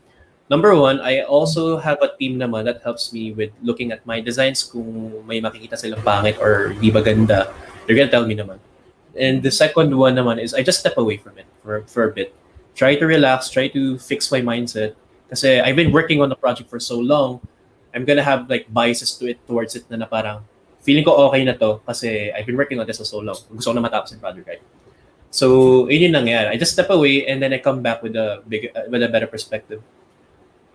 number one, I also have a team naman that helps me with looking at my designs kung may makikita silang pangit or di ba ganda. They're gonna tell me naman. And the second one naman is I just step away from it for a bit. Try to relax, try to fix my mindset. Kasi I've been working on the project for so long, I'm gonna have like biases to it towards it na parang feeling ko okay na to kasi I've been working on this for so long. Gusto ko na matapos yung project, right? So, yun yung nangyari. I just step away and then I come back with a better perspective.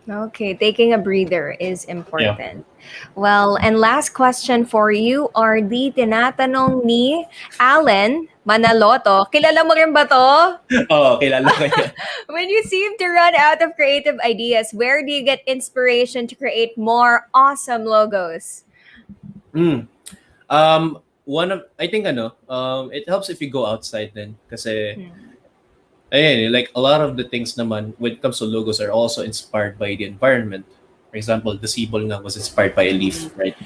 Okay, taking a breather is Yeah. important. Well, and last question for you, RD, tinatanong ni Alan Manaloto. Kilala mo rin ba to? Oo, kilala ko yan. When you seem to run out of creative ideas, where do you get inspiration to create more awesome logos? Mm. I think it helps if you go outside then kasi Hmm. like a lot of the things naman when it comes to logos are also inspired by the environment. For example, the seaball nga was inspired by a leaf, right?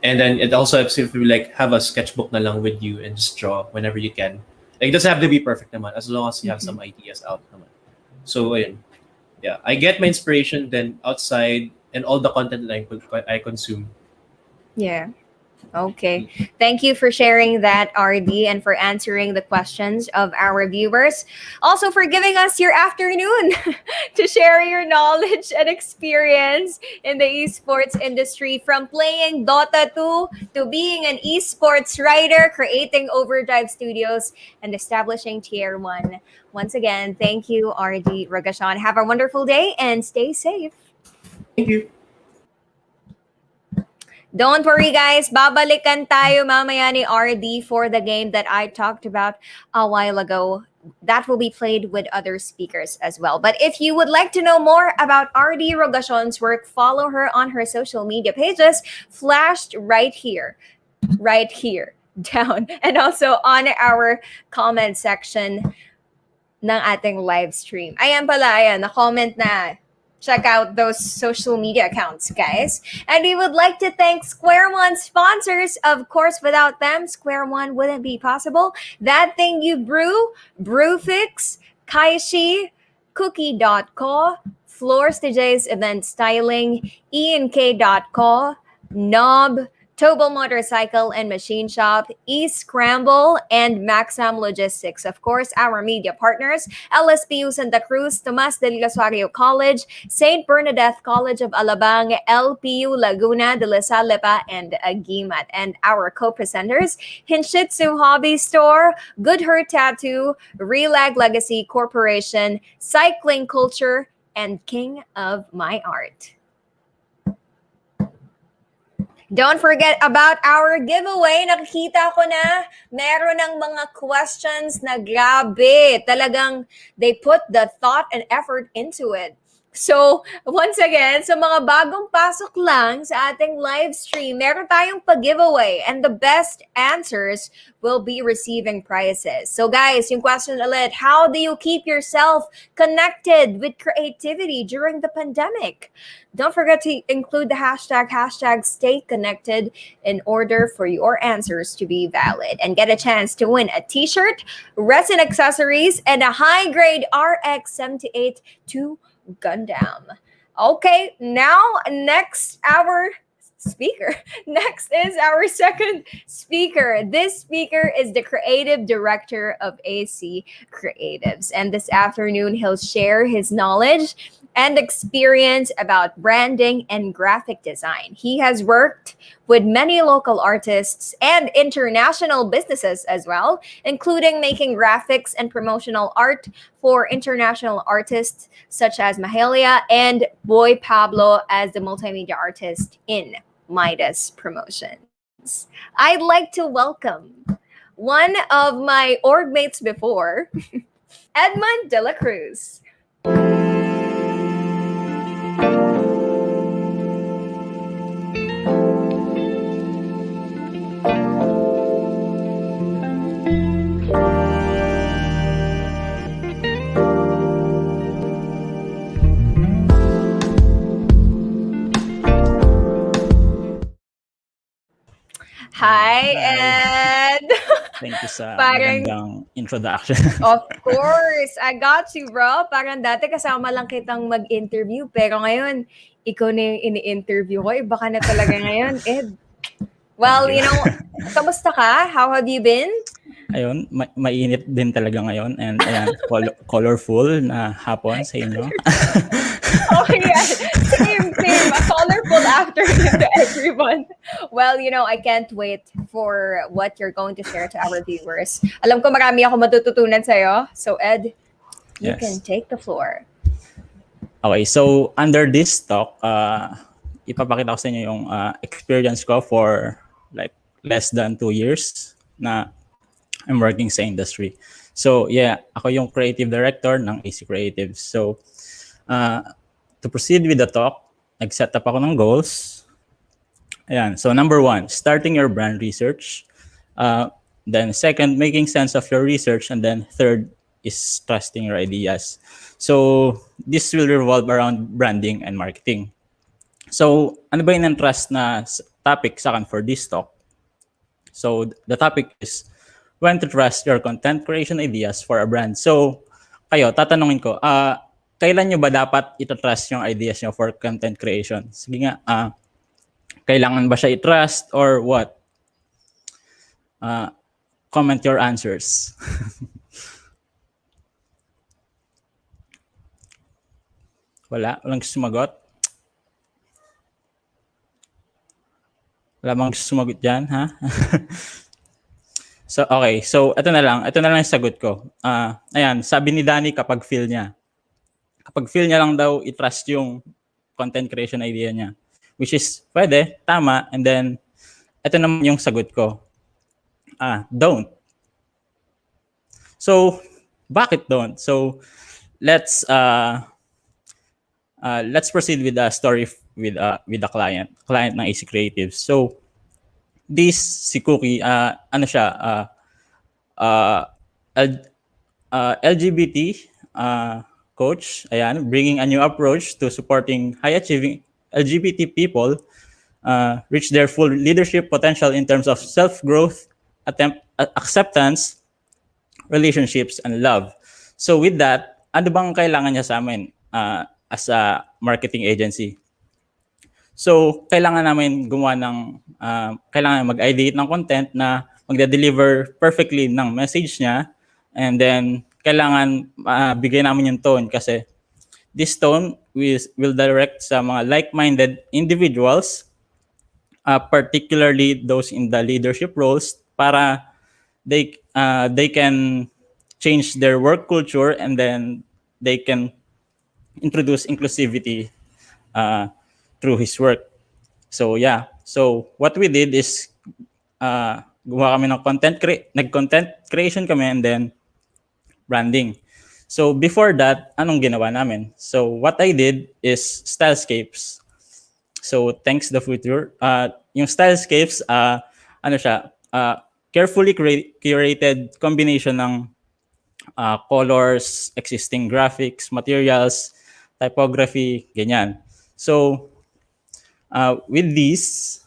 And then it also helps if you like have a sketchbook na lang with you and just draw whenever you can. Like it doesn't have to be perfect naman as long as you have some ideas out naman. So ayun. Yeah, I get my inspiration then outside and all the content that I consume. Yeah. Okay. Thank you for sharing that, RD, and for answering the questions of our viewers. Also, for giving us your afternoon to share your knowledge and experience in the esports industry, from playing Dota 2 to being an esports writer, creating Overdrive Studios, and establishing Tier 1. Once again, thank you, RD Ragashan. Have a wonderful day and stay safe. Thank you. Don't worry guys, babalikan tayo mamaya ni RD for the game that I talked about a while ago. That will be played with other speakers as well. But if you would like to know more about RD Rogacion's work, follow her on her social media pages, flashed right here, down, and also on our comment section ng ating live stream. Ayan pala, ayan, na-comment na. Check out those social media accounts, guys. And we would like to thank Square One sponsors. Of course, without them, Square One wouldn't be possible. That Thing You Brew, Brewfix, Kaishi, Cookie.co, Floors DJ's Event Styling, ENK.co, Knob, Tobal Motorcycle and Machine Shop, E-Scramble, and Maxam Logistics. Of course, our media partners, LSPU Santa Cruz, Tomas del Rosario College, St. Bernadette College of Alabang, LPU Laguna, De La Salle Lepa, and Aguimat. And our co-presenters, Hinshitsu Hobby Store, Good Hurt Tattoo, Relag Legacy Corporation, Cycling Culture, and King of My Art. Don't forget about our giveaway. Nakikita ko na meron ng mga questions na grabe. Talagang they put the thought and effort into it. So, once again, sa mga bagong pasok lang sa ating live stream, meron tayong pag-giveaway and the best answers will be receiving prizes. So guys, yung question ulit, how do you keep yourself connected with creativity during the pandemic? Don't forget to include the hashtag stay connected in order for your answers to be valid and get a chance to win a t-shirt, resin accessories, and a high-grade RX 78 to Gundam. Okay, now next our speaker. Next is our second speaker. This speaker is the creative director of AC Creatives. And this afternoon, he'll share his knowledge and experience about branding and graphic design. He has worked with many local artists and international businesses as well, including making graphics and promotional art for international artists such as Mahalia and Boy Pablo as the multimedia artist in Midas Promotions. I'd like to welcome one of my org mates before, Edmund De La Cruz. Hi, Hi. Ed. Thank you sa Parang, magandang introduction. of course, I got you, bro. Parang dati kasama lang kitang mag-interview, pero ngayon, ikaw na yung ini-interview ko. Iba ka na talaga ngayon, Ed. Well, Thank you. kamusta ka? How have you been? Ayun, mainit din talaga ngayon and ayan, colorful na hapon sa inyo. Oh, yeah. Same. A colorful afternoon to everyone. Well, I can't wait for what you're going to share to our viewers. Alam ko marami ako matututunan sa'yo. So, Ed, you Yes. can take the floor. Okay, so under this talk, ipapakita ko sa inyo yung experience ko for like less than 2 years na I'm working sa industry. So yeah, ako yung creative director ng AC Creatives. So to proceed with the talk, nag-set up ako ng goals. Ayan, so number 1, starting your brand research. Then second, making sense of your research. And then third is trusting your ideas. So this will revolve around branding and marketing. So ano ba yung trust na topic sa akin for this talk? So the topic is when to trust your content creation ideas for a brand. So kayo, tatanungin ko, kailan nyo ba dapat ito-trust yung ideas nyo for content creation? Sige nga, kailangan ba siya i-trust or what? Uh, comment your answers. Walang sumagot. Wala bang sumagot dyan, ha? So, okay. So, ito na lang. Ito na lang yung sagot ko. Ayan, sabi ni Danny kapag feel niya. Kapag feel niya lang daw, i-trust yung content creation idea niya. Which is, pwede, tama. And then, ito naman yung sagot ko. Don't. So, bakit don't? So, let's let's proceed with the story with the client ng AC Creatives. So, this si Cookie, ano siya, LGBT coach, ayan, bringing a new approach to supporting high-achieving LGBT people reach their full leadership potential in terms of self-growth, acceptance, relationships, and love. So with that, ano bang kailangan niya sa amin as a marketing agency? So, kailangan namin gumawa ng, kailangan mag-ideate ng content na magde-deliver perfectly ng message niya. And then, kailangan bigay namin yung tone kasi this tone will direct sa mga like-minded individuals, particularly those in the leadership roles, para they can change their work culture and then they can introduce inclusivity through his work. So yeah, so what we did is gumawa kami ng nag-content creation kami and then branding. So before that, anong ginawa namin? So what I did is stylescapes. So thanks the future, yung stylescapes, ano siya, carefully curated combination ng colors, existing graphics, materials, typography, ganyan. So with these,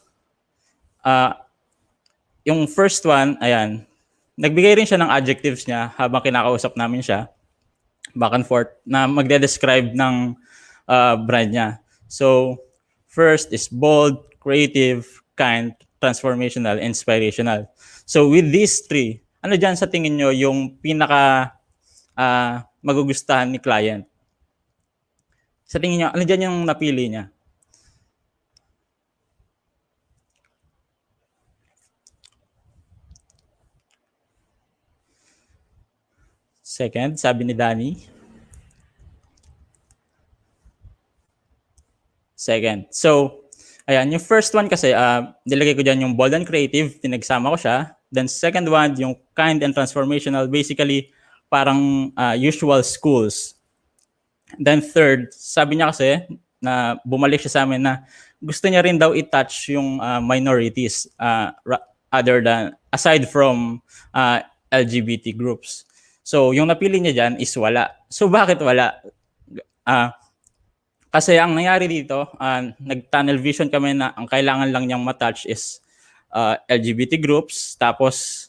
yung first one, ayan, nagbigay rin siya ng adjectives niya habang kinakausap namin siya, back and forth, na magde-describe ng brand niya. So, first is bold, creative, kind, transformational, inspirational. So, with these three, ano dyan sa tingin nyo yung pinaka magugustahan ni client? Sa tingin nyo, ano dyan yung napili niya? Second, sabi ni Danny. Second. So, ayan, yung first one kasi, nilagay ko dyan yung bold and creative, pinagsama ko siya. Then second one, yung kind and transformational, basically parang usual schools. Then third, sabi niya kasi, na bumalik siya sa amin na gusto niya rin daw i-touch yung minorities aside from LGBT groups. So, yung napili niya dyan is wala. So, bakit wala? Kasi ang nangyari dito, nag-tunnel vision kami na ang kailangan lang niyang matouch is LGBT groups. Tapos,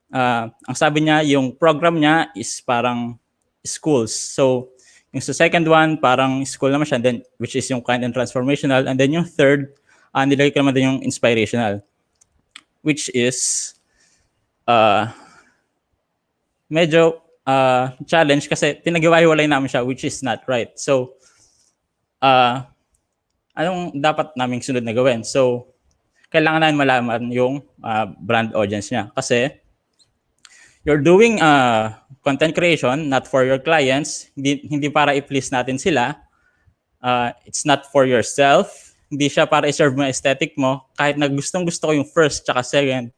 ang sabi niya, yung program niya is parang schools. So, yung sa second one, parang school naman siya, then, which is yung kind and transformational. And then yung third, nilagay ko naman din yung inspirational, which is medyo challenge kasi pinag-iwalay namin siya, which is not right. So, anong dapat naming sunod na gawin? So, kailangan namin malaman yung brand audience niya. Kasi, you're doing content creation not for your clients, hindi para i-please natin sila. It's not for yourself. Hindi siya para i-serve mo aesthetic mo. Kahit na gustong-gusto ko yung first tsaka second,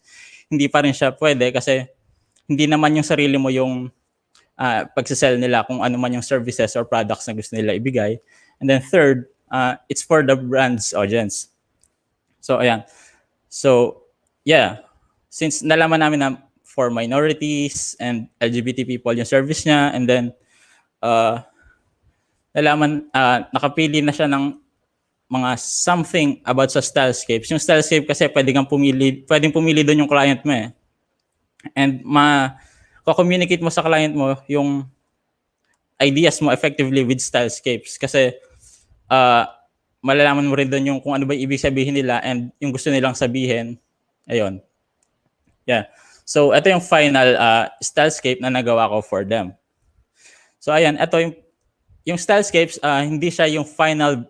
hindi pa rin siya pwede kasi hindi naman yung sarili mo yung pagsisell nila kung ano man yung services or products na gusto nila ibigay. And then third, it's for the brand's audience. So, ayan. So, yeah. Since nalaman namin na for minorities and LGBT people yung service niya, and then nalaman, nakapili na siya ng mga something about sa stylescapes. Yung stylescape kasi pwedeng pumili doon yung client mo eh. And ko-communicate mo sa client mo yung ideas mo effectively with stylescapes kasi malalaman mo rin doon yung kung ano ba ibig sabihin nila and yung gusto nilang sabihin. Ayun. Yeah. So ito yung final stylescape na nagawa ko for them. So ayan, ito yung stylescapes, hindi siya yung final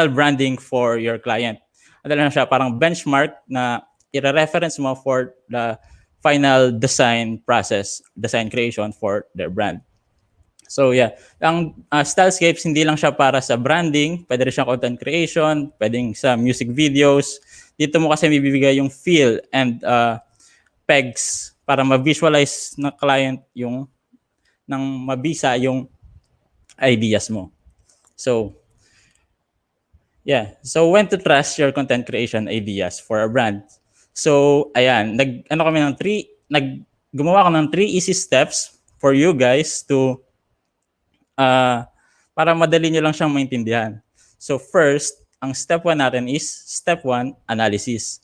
branding for your client. Ano lang siya, parang benchmark na i-reference mo for the final design process, design creation for their brand. So yeah, ang stylescapes hindi lang siya para sa branding, pwede rin siya content creation, pwedeng sa music videos. Dito mo kasi mibibigay yung feel and pegs para ma-visualize ng client yung ng mabisa yung ideas mo. So, yeah. So, when to trust your content creation ideas for a brand. So, ayan, gumawa ko ng 3 easy steps for you guys to para madali nyo lang siyang maintindihan. So, first, ang step 1 natin is step 1, analysis.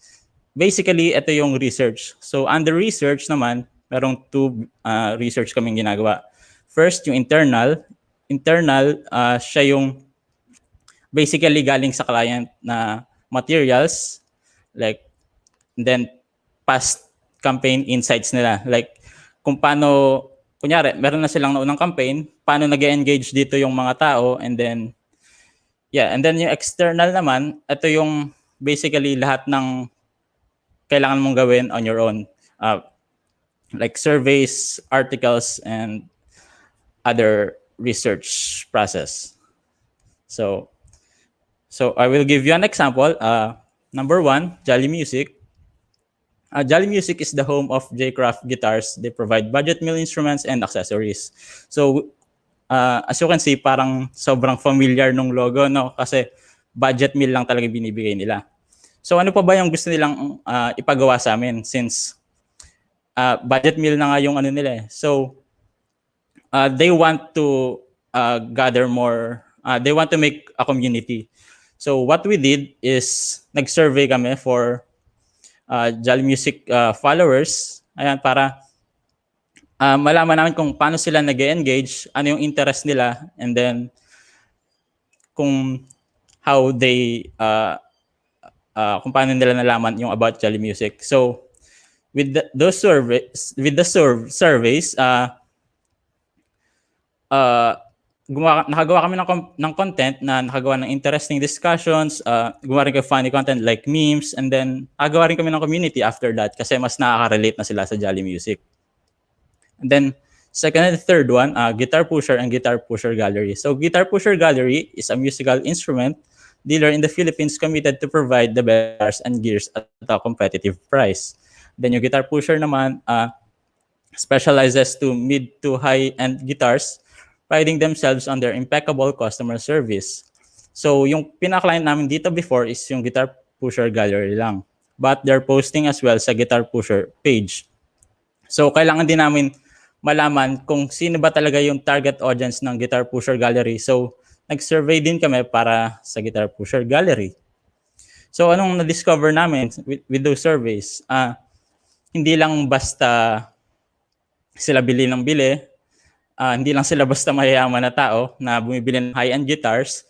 Basically, ito yung research. So, under research naman, merong 2 research kaming ginagawa. First, yung internal. Internal, siya yung basically galing sa client na materials, like, then past campaign insights nila. Like, kung paano, kunyari, meron na silang naunang campaign, paano nag-engage dito yung mga tao, and then, yeah, and then yung external naman, ito yung basically lahat ng kailangan mong gawin on your own. Like surveys, articles, and other research process. So I will give you an example. Number 1, Jolly Music. Jolly Music is the home of J-Craft guitars. They provide budget mill instruments and accessories. So, as you can see, parang sobrang familiar nung logo, no? Kasi budget mill lang talaga binibigay nila. So, ano pa ba yung gusto nilang ipagawa sa amin since budget mill na nga yung ano nila eh. So, they want to gather more, they want to make a community. So what we did is nag-survey kami for Jolly Music followers, ayan, para malaman namin kung paano sila nag-engage, ano yung interest nila, and then kung how they kung paano nila nalaman yung about Jolly Music. So with those surveys, nakagawa kami ng content na nakagawa ng interesting discussions, gumawa rin kami funny content like memes, and then nakagawa rin kami ng community after that kasi mas nakaka-relate na sila sa Jolly Music. And then, second and third one, Guitar Pusher and Guitar Pusher Gallery. So, Guitar Pusher Gallery is a musical instrument dealer in the Philippines committed to provide the best guitars and gears at a competitive price. Then, yung Guitar Pusher naman, specializes to mid to high-end guitars, priding themselves on their impeccable customer service. So, yung pinaka-client namin dito before is yung Guitar Pusher Gallery lang. But they're posting as well sa Guitar Pusher page. So, kailangan din namin malaman kung sino ba talaga yung target audience ng Guitar Pusher Gallery. So, nag-survey din kami para sa Guitar Pusher Gallery. So, anong na-discover namin with those surveys? Hindi lang basta sila bili ng bili, hindi lang sila basta mayayaman na tao na bumibili ng high-end guitars.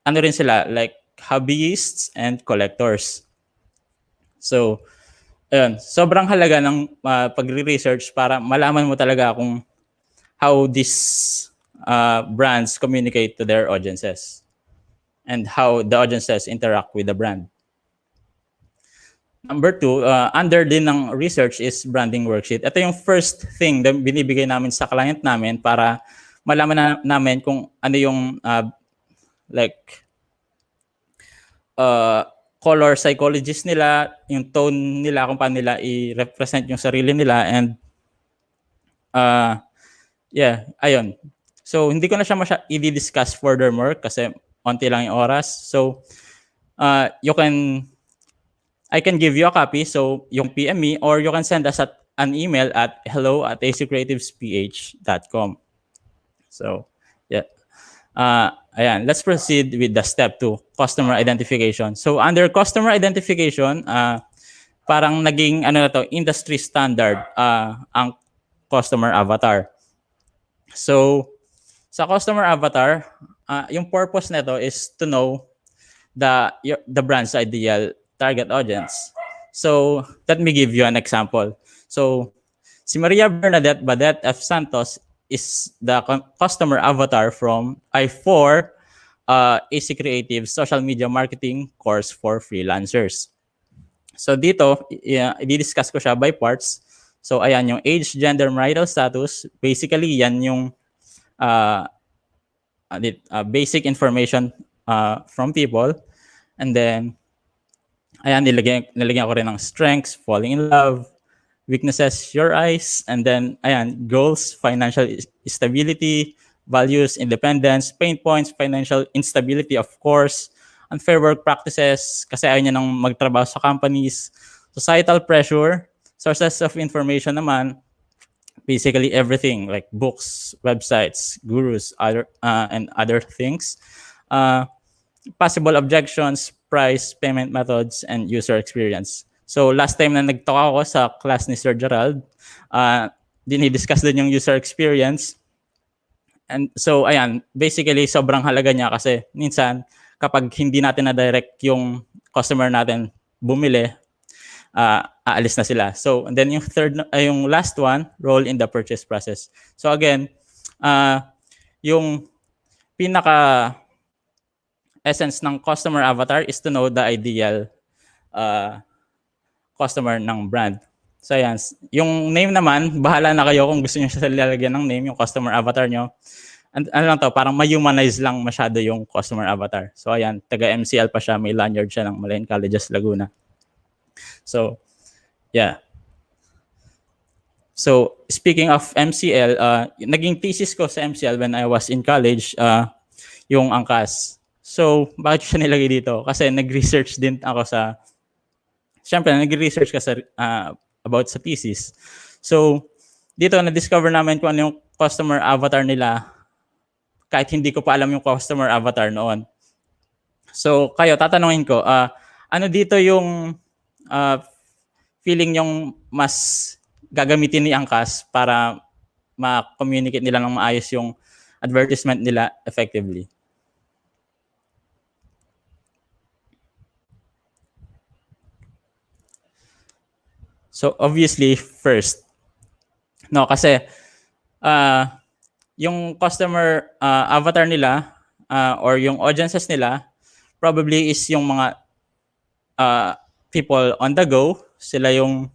Ano rin sila, like hobbyists and collectors. So, ayun, sobrang halaga ng pagre-research para malaman mo talaga kung how these brands communicate to their audiences and how the audiences interact with the brand. Number 2, under din ng research is branding worksheet. Ito yung first thing na binibigay namin sa client namin para malaman namin kung ano yung color psychologist nila, yung tone nila, kung paano nila i-represent yung sarili nila, and yeah, ayun. So, hindi ko na siya i-discuss furthermore kasi onti lang yung oras. So, I can give you a copy, so yung PM me, or you can send us an email at hello@accreativesph.com. So, yeah. Ayan, let's proceed with the step 2, customer identification. So, under customer identification, parang naging industry standard ang customer avatar. So, sa customer avatar, yung purpose nito is to know the brand's ideal target audience. So let me give you an example. So si Maria Bernadette Badet F. Santos is the customer avatar from I4 AC Creative Social Media Marketing course for freelancers. So dito, i-discuss ko siya by parts. So ayan, yung age, gender, marital status. Basically, yan yung uh, basic information from people. And then, ayan, nilagyan ko rin ng strengths, falling in love, weaknesses, your eyes, and then, ayan, goals, financial stability, values, independence, pain points, financial instability, of course, unfair work practices, kasi ayaw niya nang magtrabaho sa companies, societal pressure, sources of information naman, basically everything like books, websites, gurus, and other things. Possible objections, price, payment methods, and user experience. So last time na nag-talk ako sa class ni Sir Gerald, dinidiscuss din yung user experience. And so ayan, basically sobrang halaga niya kasi minsan kapag hindi natin na-direct yung customer natin bumili, aalis na sila. So and then yung last one, role in the purchase process. So again, yung pinaka essence ng customer avatar is to know the ideal customer ng brand. So ayan, yung name naman, bahala na kayo kung gusto niyo siya lalagyan ng name, yung customer avatar nyo. And ano lang to, parang ma-humanize lang masyado yung customer avatar. So ayan, taga MCL pa siya, may lanyard siya ng Malayan Colleges Laguna. So, yeah. So, speaking of MCL, naging thesis ko sa MCL when I was in college, yung angkas. So, bakit siya nilagay dito? Kasi nag-research din ako syempre, nag-research ka about sa thesis. So, dito, na-discover namin kung ano yung customer avatar nila kahit hindi ko pa alam yung customer avatar noon. So, kayo, tatanungin ko, ano dito yung feeling yung mas gagamitin ni Angkas para ma-communicate nila ng maayos yung advertisement nila effectively? So obviously first, no, kasi yung customer avatar nila or yung audiences nila probably is yung mga people on the go. Sila yung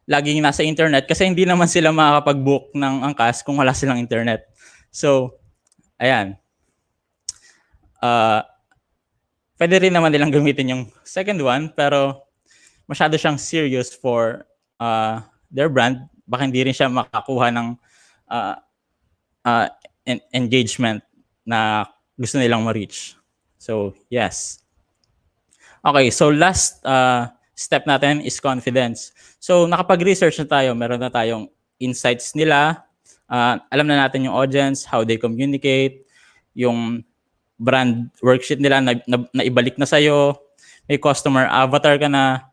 laging nasa internet kasi hindi naman sila makakapag-book ng angkas kung wala silang internet. So, ayan. Pwede rin naman nilang gamitin yung second one, pero masyado siyang serious for their brand. Baka hindi rin siya makakuha ng engagement na gusto nilang ma-reach. So, yes. Okay, so last step natin is confidence. So, nakapag-research na tayo. Meron na tayong insights nila. Alam na natin yung audience, how they communicate, yung brand worksheet nila na ibalik na sa'yo. May customer avatar ka na.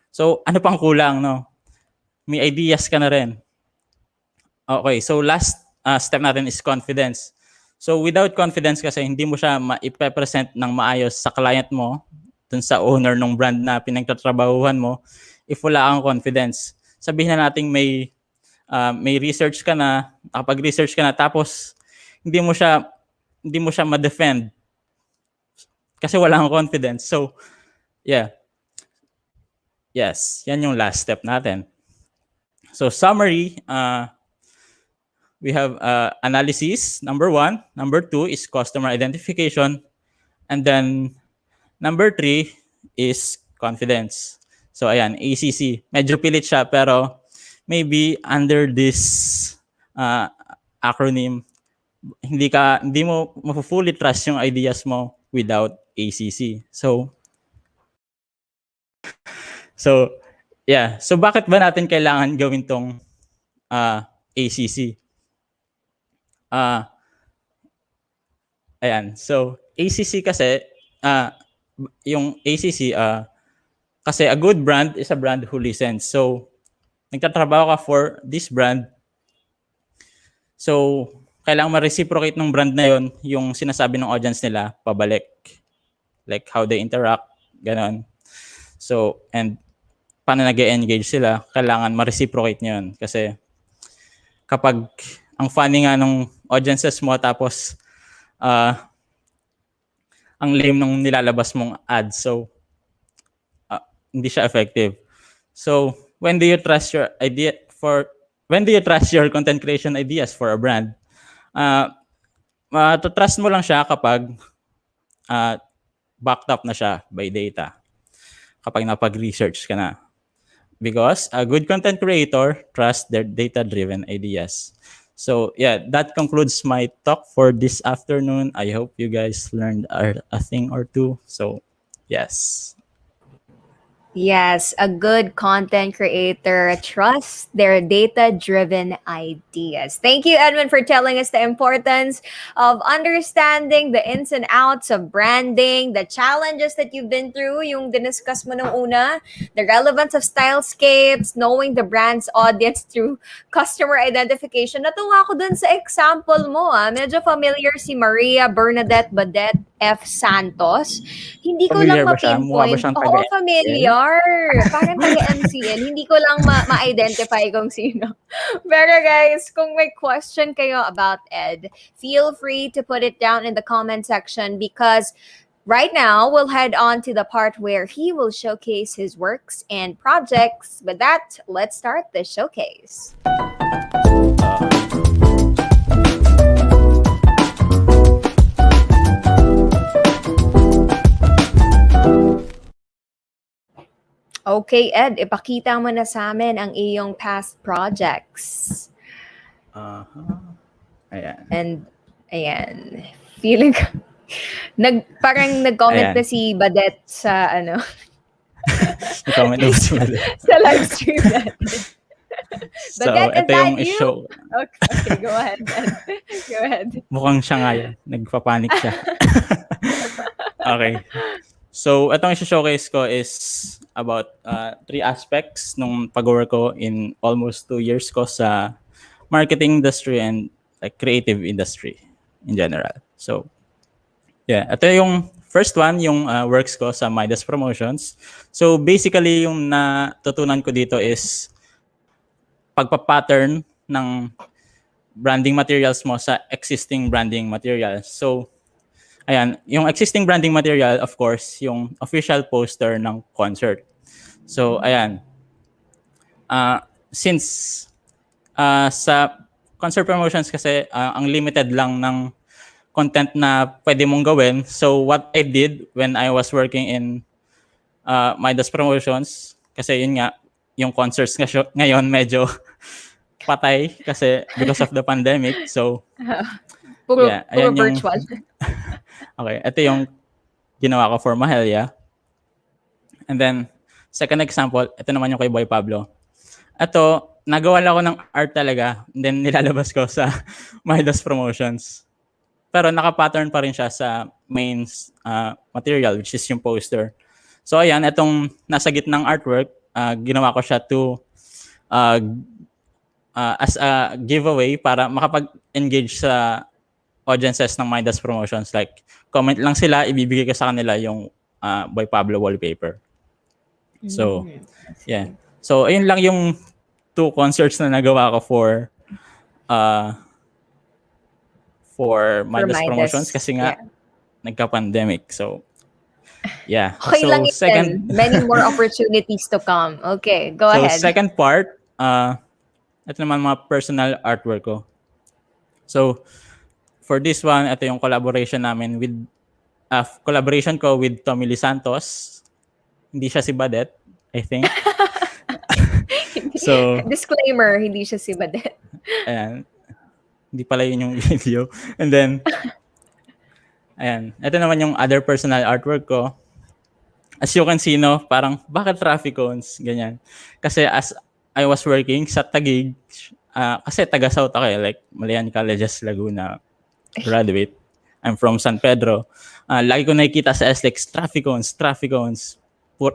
So, ano pang kulang, no? May ideas ka na rin. Okay, so last step natin is confidence. So, without confidence kasi, hindi mo siya ma-present ng maayos sa client mo, dun sa owner ng brand na pinagtatrabahuhan mo, if wala kang confidence. Sabihin na natin may research ka na, nakapag-research ka na, tapos hindi mo siya ma-defend kasi wala kang confidence. So, yeah. Yes, yan yung last step natin. So, summary, we have analysis, number 1. Number 2 is customer identification. And then, number 3 is confidence. So, ayan, ACC. Medyo pilit siya, pero maybe under this acronym, hindi mo fully trust yung ideas mo without ACC. So, yeah. So, bakit ba natin kailangan gawin tong ACC? Ayan. So, ACC kasi, yung ACC, kasi a good brand is a brand who listens. So, nagtatrabaho ka for this brand. So, kailangan ma-reciprocate ng brand na yon yung sinasabi ng audience nila pabalik. Like how they interact, ganon. So, and paano nag-engage sila, kailangan ma-reciprocate nyo yun. Kasi kapag ang funny nga nung audiences mo tapos ang lame nung nilalabas mong ad, so hindi siya effective. So, when do you trust your content creation ideas for a brand? To-trust mo lang siya kapag backed up na siya by data. Kapag napag-research ka na. Because a good content creator trusts their data-driven ideas. So yeah, that concludes my talk for this afternoon. I hope you guys learned a thing or two. So yes. Yes, a good content creator trusts their data driven ideas. Thank you, Edwin, for telling us the importance of understanding the ins and outs of branding, the challenges that you've been through, yung diniscuss mo nung una, the relevance of stylescapes, knowing the brand's audience through customer identification. Natuwa ako dun sa example mo. Medyo familiar si Maria Bernadette Badet F. Santos. Hindi ko lang Familiar ba siya? Mukha ba ma-pinpoint. siyang Oo, taga-MCL? familiar. Parang taga-MCN. Hindi ko lang ma-identify kung sino. Pero guys, kung may question kayo about Ed, feel free to put it down in the comment section because right now we'll head on to the part where he will showcase his works and projects. With that, let's start the showcase. Okay, Ed, ipakita mo na sa amin ang iyong past projects. Ayan. And, ayan, feeling ko, parang nag-comment Ayan. na si Badet sa, Nag-comment na si Badet. sa live stream natin. So, Badet, is ito that yung you? show. Okay, go ahead, Ed. Go ahead. Mukhang siya nga yan. Nagpapanik siya. Okay. So, itong i-showcase ko is about 3 aspects nung pag-work ko in almost 2 years ko sa marketing industry and like creative industry in general. So, yeah. Ito yung first one, yung works ko sa Midas Promotions. So, basically, yung natutunan ko dito is pagpa-pattern ng branding materials mo sa existing branding materials. So, ayan, yung existing branding material, of course, yung official poster ng concert. So, ayan. Since sa concert promotions kasi, ang limited lang ng content na pwede mong gawin. So, what I did when I was working in Midas Promotions, kasi yun nga, yung concerts ngayon medyo patay kasi because of the pandemic. So, Puro ayan yung virtual. Okay, ito yung ginawa ko for Mahalia. And then, second example, ito naman yung kay Boy Pablo. Ito, nagawa lang ako ng art talaga. And then, nilalabas ko sa Midas Promotions. Pero naka-pattern pa rin siya sa main material, which is yung poster. So, ayan, itong nasa gitnang artwork, ginawa ko siya to as a giveaway para makapag-engage sa audiences ng Midas Promotions. Like, comment lang sila, ibibigay ko sa kanila yung Boy Pablo wallpaper. So, yeah. So, ayun lang yung 2 concerts na nagawa ko for Midas Promotions kasi nga, nagka-pandemic. So, yeah. Okay so, lang yun. Many more opportunities to come. Okay, go ahead. So, second part, ito naman mga personal artwork ko. So, for this one, ito yung collaboration namin with collaboration ko with Tommy Lee Santos. Hindi siya si Badet, I think. So, disclaimer, hindi siya si Badet. Ayan. Hindi pala yun yung video. And then, ayan. Ito naman yung other personal artwork ko. As you can see, no, parang, bakit traffic cones? Ganyan. Kasi as I was working sa Taguig, kasi taga-South ako like Malayan Colleges, Laguna graduate. I'm from San Pedro. Lagi ko nakikita sa SLEX, traffic cones.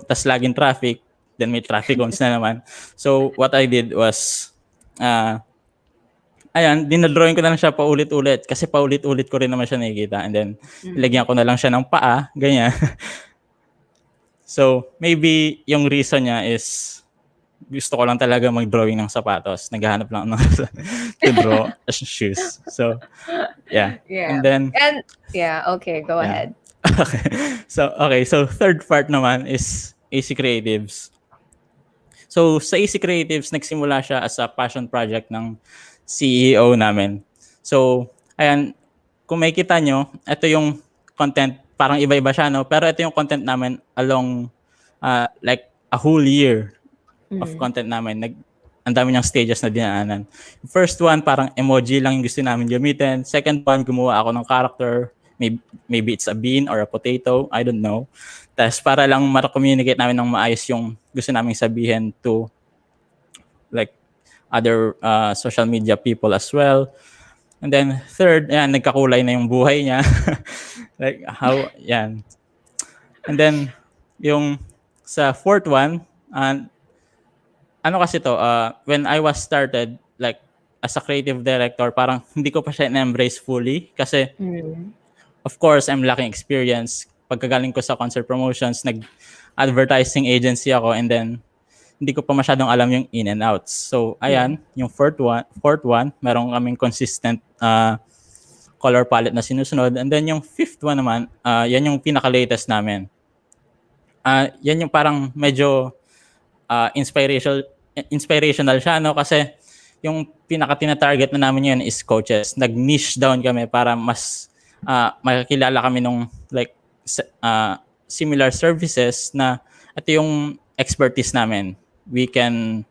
Tas laging traffic. Then may traffic cones na naman. So, what I did was, ayan, dinadrawing ko na lang siya paulit-ulit. Kasi paulit-ulit ko rin naman siya nakikita. And then, ilagyan ko na lang siya ng paa. Ganyan. So, maybe yung reason niya is gusto ko lang talaga mag-drawing ng sapatos. Naghahanap lang ng to draw shoes. So, yeah. Yeah. And then, And yeah, okay, go yeah. ahead. So third part naman is AC Creatives. So, sa AC Creatives, nagsimula siya as a passion project ng CEO namin. So, ayan, kung makikita nyo, ito yung content, parang iba-iba siya, no? Pero ito yung content namin along like a whole year of content namin. Ang dami niyang stages na dinaanan. First one, parang emoji lang yung gusto namin gamitin. Second one, gumawa ako ng character. Maybe it's a bean or a potato. I don't know. Tapos para lang ma-communicate namin ng maayos yung gusto namin sabihin to like other social media people as well. And then third, yan, nagkakulay na yung buhay niya. Like how, yan. And then yung sa fourth one, ano kasi to, when I was started, like, as a creative director, parang hindi ko pa siya na-embrace fully kasi, of course, I'm lacking experience. Pagkagaling ko sa concert promotions, nag-advertising agency ako and then hindi ko pa masyadong alam yung in and outs. So, ayan, yung fourth one, meron kaming consistent color palette na sinusunod. And then yung fifth one naman, yan yung pinaka-latest namin. Yan yung parang medyo inspirational siya, no? Kasi yung pinaka-tina-target na namin yun is coaches. Nag-niche down kami para mas makakilala kami nung like similar services na ito yung expertise namin. We can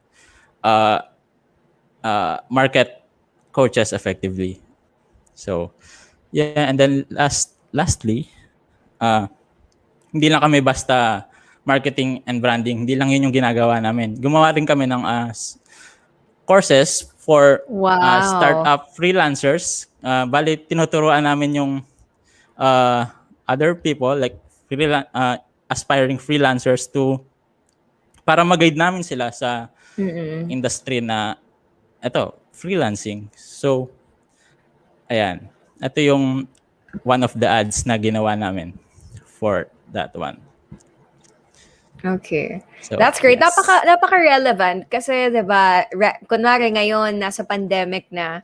market coaches effectively. So, yeah, and then lastly, hindi lang kami basta marketing and branding. Hindi lang yun yung ginagawa namin. Gumawa rin kami ng courses for startup freelancers. Bali, tinuturuan namin yung other people, like aspiring freelancers para mag-guide namin sila sa industry na freelancing. So, ayan. Ito yung one of the ads na ginawa namin for that one. Okay. So, That's great. yes. Napaka-relevant kasi 'di ba, kunwari ngayon nasa pandemic na,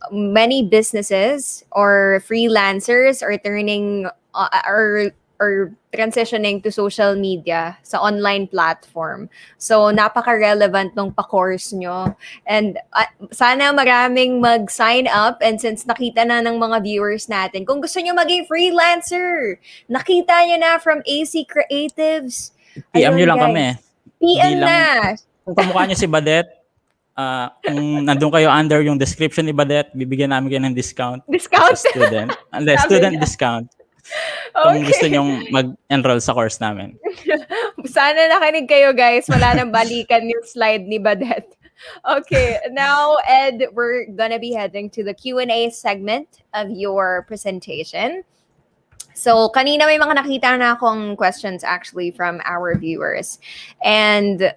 many businesses or freelancers are turning or transitioning to social media sa online platform. So napaka-relevant nung pa-course nyo. And sana maraming mag-sign up, and since nakita na ng mga viewers natin, kung gusto nyo maging freelancer, nakita nyo na from AC Creatives. PM nyo Ayun, lang guys. kami. PM Di lang, na. kung kamukha nyo si Badet, kung nandun kayo under yung description ni Badet, bibigyan namin kayo ng discount. Discount. Sa student. Student discount. Kung gusto nyong mag-enroll sa course namin. Sana nakinig kayo, guys. Wala nang balikan yung slide ni Badet. Okay, now, Ed, we're gonna be heading to the Q&A segment of your presentation. So, kanina may mga nakita na akong questions actually from our viewers. And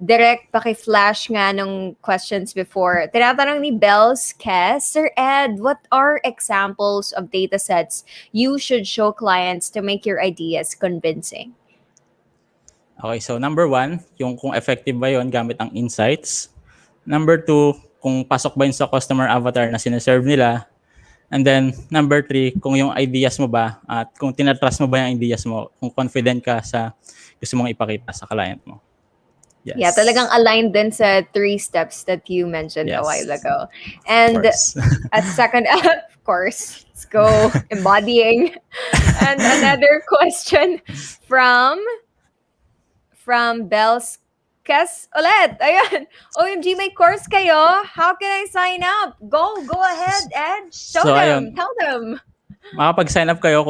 direct paki-flash nga nung questions before. Tinatanong ni Bells Kes, Sir Ed, what are examples of data sets you should show clients to make your ideas convincing? Okay, so number one, yung kung effective ba yun gamit ang insights. Number two, kung pasok ba yun sa customer avatar na sineserve nila. And then, number three, kung yung ideas mo ba at kung tinatrust mo ba yung ideas mo, kung confident ka sa gusto mong ipakita sa client mo. Yes. Yeah, talagang aligned din sa 3 steps that you mentioned a while ago. And a second, of course, let's go embodying. And another question from Bells Kes ulit. Ayan. OMG, may course kayo. How can I sign up? Go ahead, Ed. Show them. Ayun. Tell them. Makapag-sign up kayo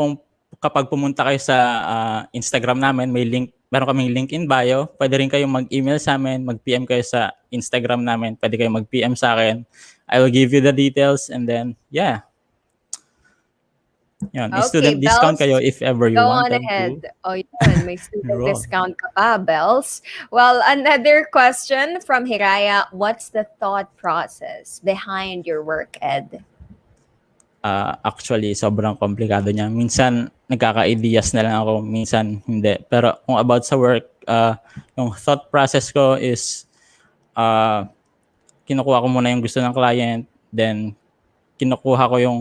kapag pumunta kayo sa Instagram namin. May link. Meron kaming link in bio. Pwede rin kayong mag-email sa amin. Mag-PM kayo sa Instagram namin. Pwede kayong mag-PM sa akin. I will give you the details and then, yeah. Yun, may student discount kayo if ever you wanted to. Go on ahead. Oh, yun, may student discount ka pa, Bells. Well, another question from Hiraya. What's the thought process behind your work, Ed? actually sobrang komplikado niya. Minsan nagkaka-ideas na lang ako, minsan hindi. Pero kung about sa work, yung thought process ko is kinukuha ko muna yung gusto ng client, then kinukuha ko yung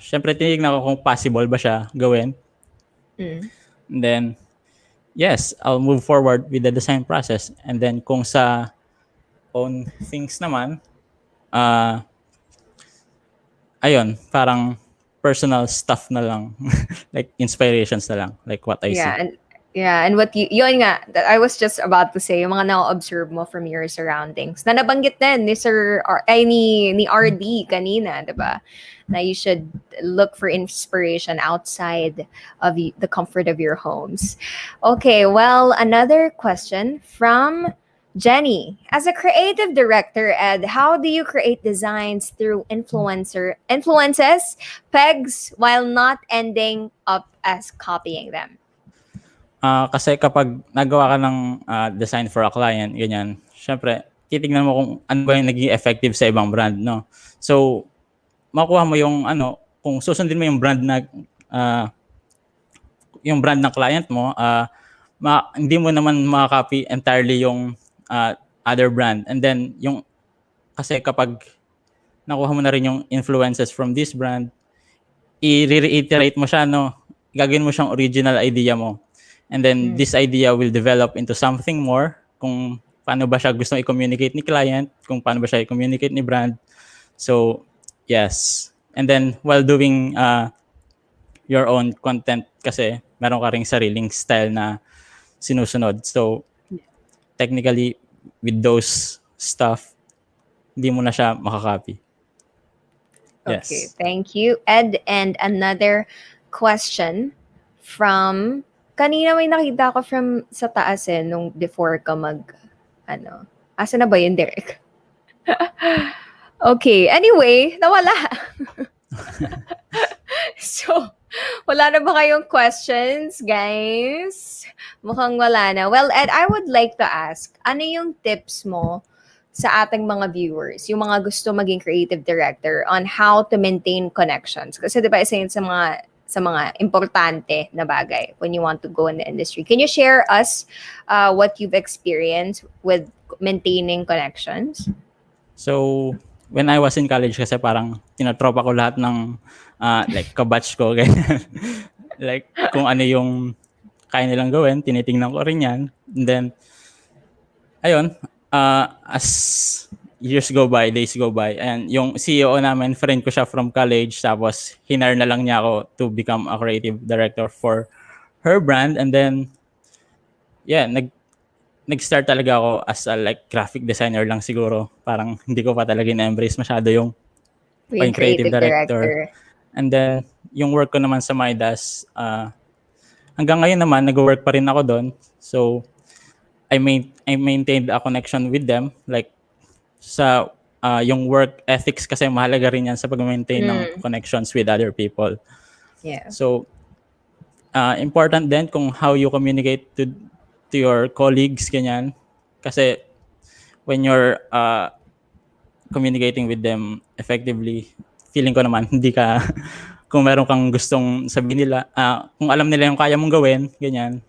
syempre tinignan ko kung possible ba siya gawin. Mm. And then yes, I'll move forward with the design process. And then kung sa own things naman, ayun, parang personal stuff na lang. Like inspirations na lang, like what I Yeah, see. and what yun nga, that I was just about to say, yung mga na-observe mo from your surroundings. Na nabanggit din ni ni RD kanina, 'di ba? Na you should look for inspiration outside of the comfort of your homes. Okay, well, another question from Jenny. As a creative director, Ed, how do you create designs through influences, pegs, while not ending up as copying them? Kasi kapag nagawa ka ng design for a client, ganyan, syempre, titignan mo kung ano ba yung naging effective sa ibang brand, no? So, makuha mo yung kung susundin mo yung brand ng client mo, hindi mo naman makaka-copy entirely yung other brand. And then, kasi kapag nakuha mo na rin yung influences from this brand, i-reiterate mo siya, no? Gagawin mo siyang original idea mo. And then, this idea will develop into something more, kung paano ba siya gustong i-communicate ni client, kung paano ba siya i-communicate ni brand. So, yes. And then, while doing your own content, kasi meron ka ring sariling style na sinusunod. So, technically, with those stuff, hindi mo na siya makakopy. Yes. Okay, thank you, Ed. And another question from kanina may nakita ko from sa taas nung before ka asa na ba yun, Derek? Okay, anyway, nawala. So, wala na ba kayong questions, guys? Mukhang wala na. Well, Ed, I would like to ask, ano yung tips mo sa ating mga viewers, yung mga gusto maging creative director on how to maintain connections? Kasi diba isa yun sa mga importante na bagay when you want to go in the industry. Can you share us what you've experienced with maintaining connections? So, when I was in college kasi parang tinatropa ko lahat ng like kabatch ko. Like kung ano yung kaya nilang gawin, tinitingnan ko rin yan. And then, ayun, as years go by, days go by, and yung CEO namin, friend ko siya from college, tapos hinar na lang niya ako to become a creative director for her brand. And then, yeah, nag-start talaga ako as a like graphic designer lang siguro. Parang hindi ko pa talaga na-embrace masyado yung Being creative creative director. director. And then, yung work ko naman sa Midas, hanggang ngayon naman, nag-work pa rin ako doon. So, I maintained a connection with them. Like, sa yung work ethics kasi mahalaga rin yan sa pag-maintain ng connections with other people. Yeah. So, important din kung how you communicate to your colleagues, ganyan. Kasi, when you're communicating with them effectively, feeling ko naman, hindi ka, kung meron kang gustong sabihin nila, kung alam nila yung kaya mong gawin, ganyan,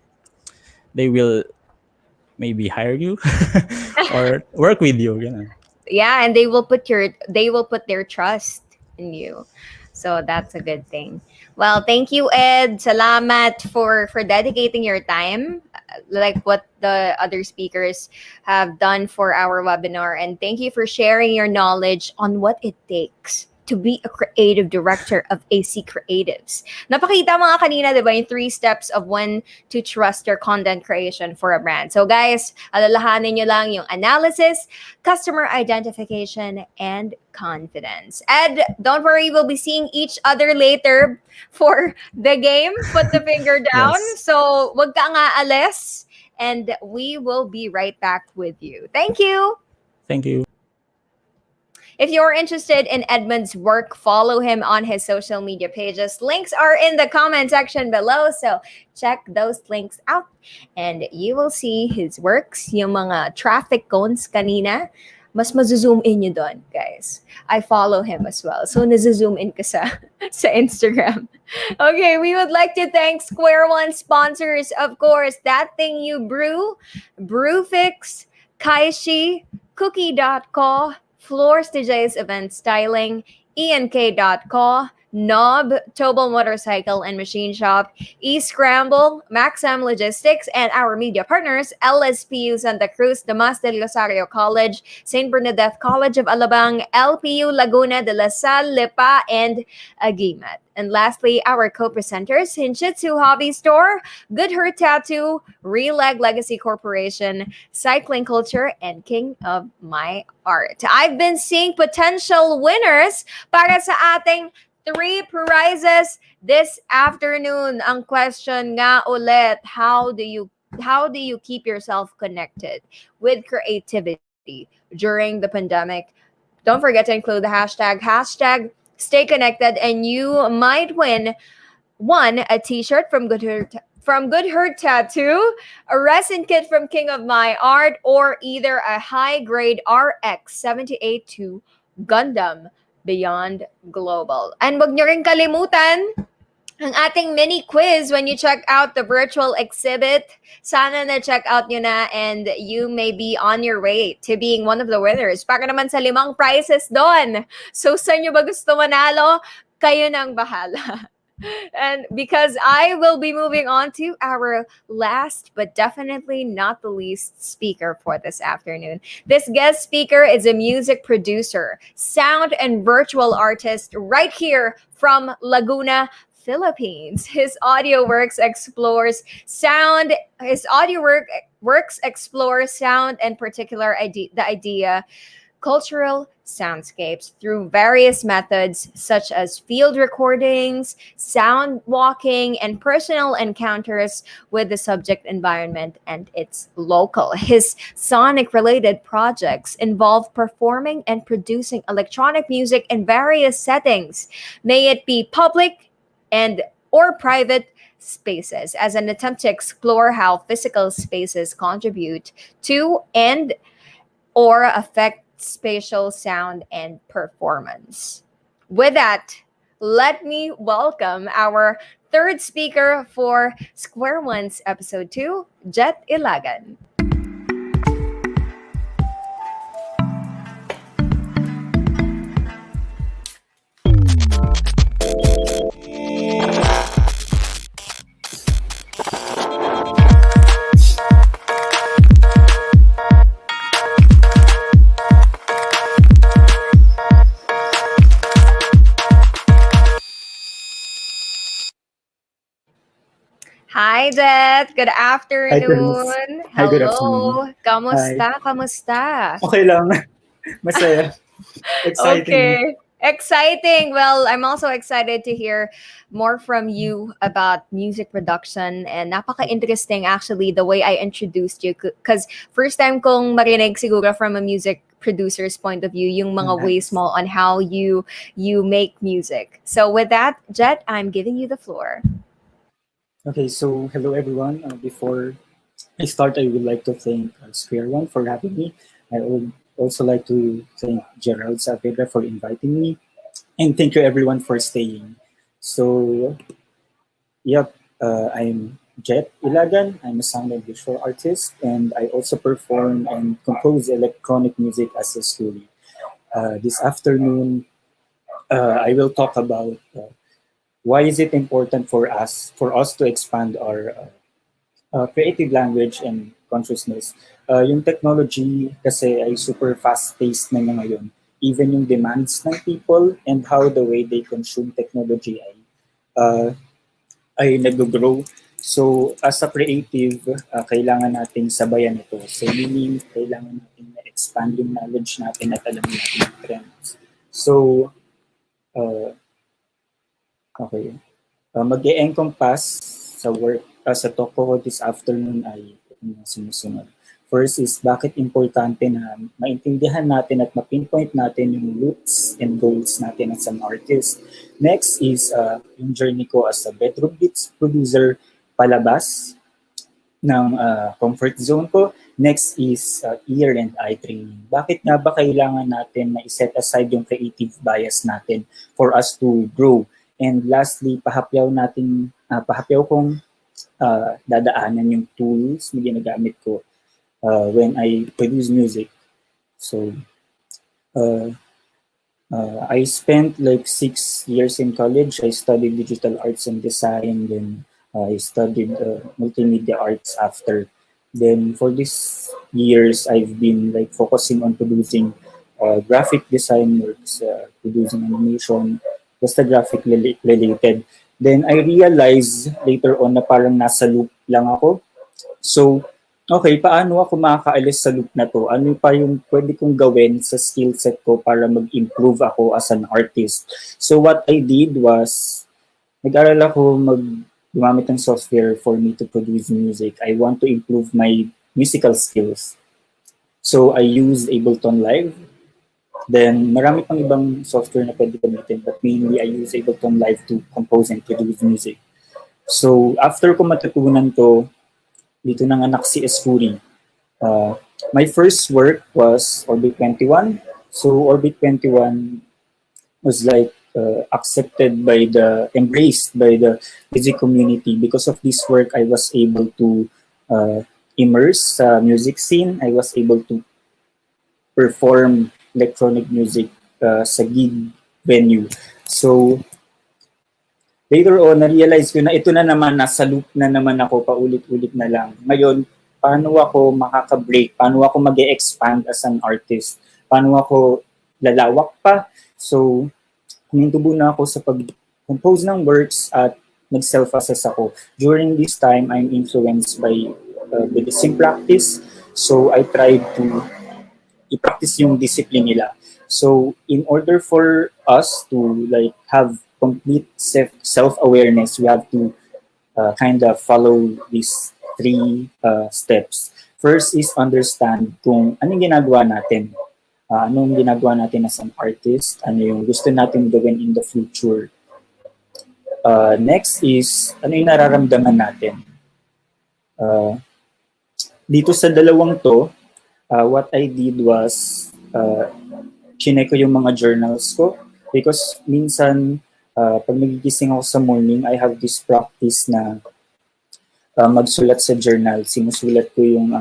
they will maybe hire you or work with you, ganyan. Yeah, and they will put their trust in you. So that's a good thing. Well, thank you, Ed. Salamat for dedicating your time, like what the other speakers have done for our webinar. And thank you for sharing your knowledge on what it takes to be a creative director of AC Creatives. Napakita mga kanina, di ba, yung 3 steps of when to trust your content creation for a brand. So guys, alalahanin nyo lang yung analysis, customer identification, and confidence. Ed, don't worry, we'll be seeing each other later for the game. Put the finger down. Yes. So wag ka nga alis. And we will be right back with you. Thank you. Thank you. If you're interested in Edmund's work, follow him on his social media pages. Links are in the comment section below, so check those links out and you will see his works. Yung mga traffic cones kanina, mas mazo-zoom in nyo doon, guys. I follow him as well. So, nazo-zoom in ka sa, sa Instagram. Okay, we would like to thank Square One sponsors, of course, That Thing You Brew, Brewfix, Kaishi, Cookie.co, Floors DJ's Event Styling, ENK.co, Knob, Tobal Motorcycle and Machine Shop, E-Scramble, Maxam Logistics, and our media partners, LSPU Santa Cruz, Damas del Rosario College, St. Bernadette College of Alabang, LPU Laguna de La Salle, Lipa, and Agimat. And lastly, our co-presenters, Hinshitsu Hobby Store, Good Hurt Tattoo, Real Leg Legacy Corporation, Cycling Culture, and King of My Art. I've been seeing potential winners para sa ating 3 prizes this afternoon. Ang question nga ulit, how do you keep yourself connected with creativity during the pandemic? Don't forget to include the hashtag stay connected, and you might win one, a t-shirt from Good Hurt Tattoo, a resin kit from King of My Art, or either a high-grade RX 78-2 Gundam Beyond Global. And wag nyo rin kalimutan ang ating mini quiz when you check out the virtual exhibit. Sana na-check out nyo na, and you may be on your way to being one of the winners. Para naman sa 5 prizes doon. So, saan nyo ba gusto manalo? Kayo nang bahala. And because I will be moving on to our last but definitely not the least speaker for this afternoon. This guest speaker is a music producer, sound and virtual artist right here from Laguna, Philippines. His audio works explores sound. His audio works explore sound and the idea cultural soundscapes through various methods such as field recordings, sound walking, and personal encounters with the subject environment and its local. His sonic related projects involve performing and producing electronic music in various settings, may it be public and or private spaces, as an attempt to explore how physical spaces contribute to and or affect spatial sound and performance. With that, let me welcome our third speaker for Square One's episode 2, Jet Ilagan. Hi, Jet. Good Hi, Therese. afternoon. Hi, good afternoon. Hello. Hi. Kamusta? Okay lang. Masaya. Exciting. Okay. Exciting. Well, I'm also excited to hear more from you about music production, and napaka-interesting actually the way I introduced you, because first time kong marinig siguro from a music producer's point of view yung mga ways Nice. mo on how you make music. So with that, Jet, I'm giving you the floor. Okay, so hello everyone. Before I start, I would like to thank Square One for having me. I would also like to thank Gerald Saavedra for inviting me. And thank you everyone for staying. So, yep, I'm Jet Ilagan. I'm a sound and visual artist, and I also perform and compose electronic music as a story. This afternoon, I will talk about why is it important for us to expand our creative language and consciousness. Yung technology kasi ay super fast-paced na niya ngayon. Even yung demands ng people and how the way they consume technology uh, ay nag-grow. So as a creative, kailangan nating sabayan ito. So meaning, kailangan natin na-expand yung knowledge natin at alam natin yung trends. So, okay. Mag-e-encompass sa work sa talk ko this afternoon ay yung sinusunod. First is bakit importante na maintindihan natin at mapinpoint natin yung roots and goals natin as an artist. Next is yung journey ko as a bedroom beats producer palabas ng comfort zone ko. Next is ear and eye training. Bakit nga ba kailangan natin na iset aside yung creative bias natin for us to grow? And lastly, pahapyaw kong dadaanan yung tools na ginagamit ko when I produce music. So, uh, I spent like 6 years in college. I studied digital arts and design. Then I studied multimedia arts after. Then for these years, I've been like focusing on producing graphic design works, producing animation, basta graphic related. Then I realized later on na parang nasa loop lang ako. So, okay, paano ako makakaalis sa loop na to? Ano pa yung pwede kong gawin sa skill set ko para mag-improve ako as an artist? So, what I did was, nag-aral ako gumamit ng software for me to produce music. I want to improve my musical skills. So, I used Ableton Live. Then, marami pang ibang software na pwede gamitin, but mainly I use Ableton Live to compose and produce music. So, after ko matutunan to, dito nanganak si Escuri. My first work was Orbit 21. So Orbit 21 was like embraced by the music community. Because of this work, I was able to immerse sa music scene. I was able to perform electronic music sa gig venue. So later on, na-realize ko na ito na naman, nasa loop na naman ako, paulit-ulit na lang. Ngayon, paano ako makaka-break? Paano ako mag-expand as an artist? Paano ako lalawak pa? So, humintubo na ako sa pag-compose ng works at nag-self-assess ako. During this time, I'm influenced by the discipline practice. So, I tried to i-practice yung discipline nila. So, in order for us to like have complete self-awareness, we have to kind of follow these 3 steps. First is understand kung anong ginagawa natin. Anong ginagawa natin as an artist, ano yung gusto natin gawin in the future. Next is, ano yung nararamdaman natin. Dito sa dalawang to, what I did was, chinek ko yung mga journals ko. Because minsan, pag nagigising ako sa morning, I have this practice na magsulat sa journal. Sinusulat ko yung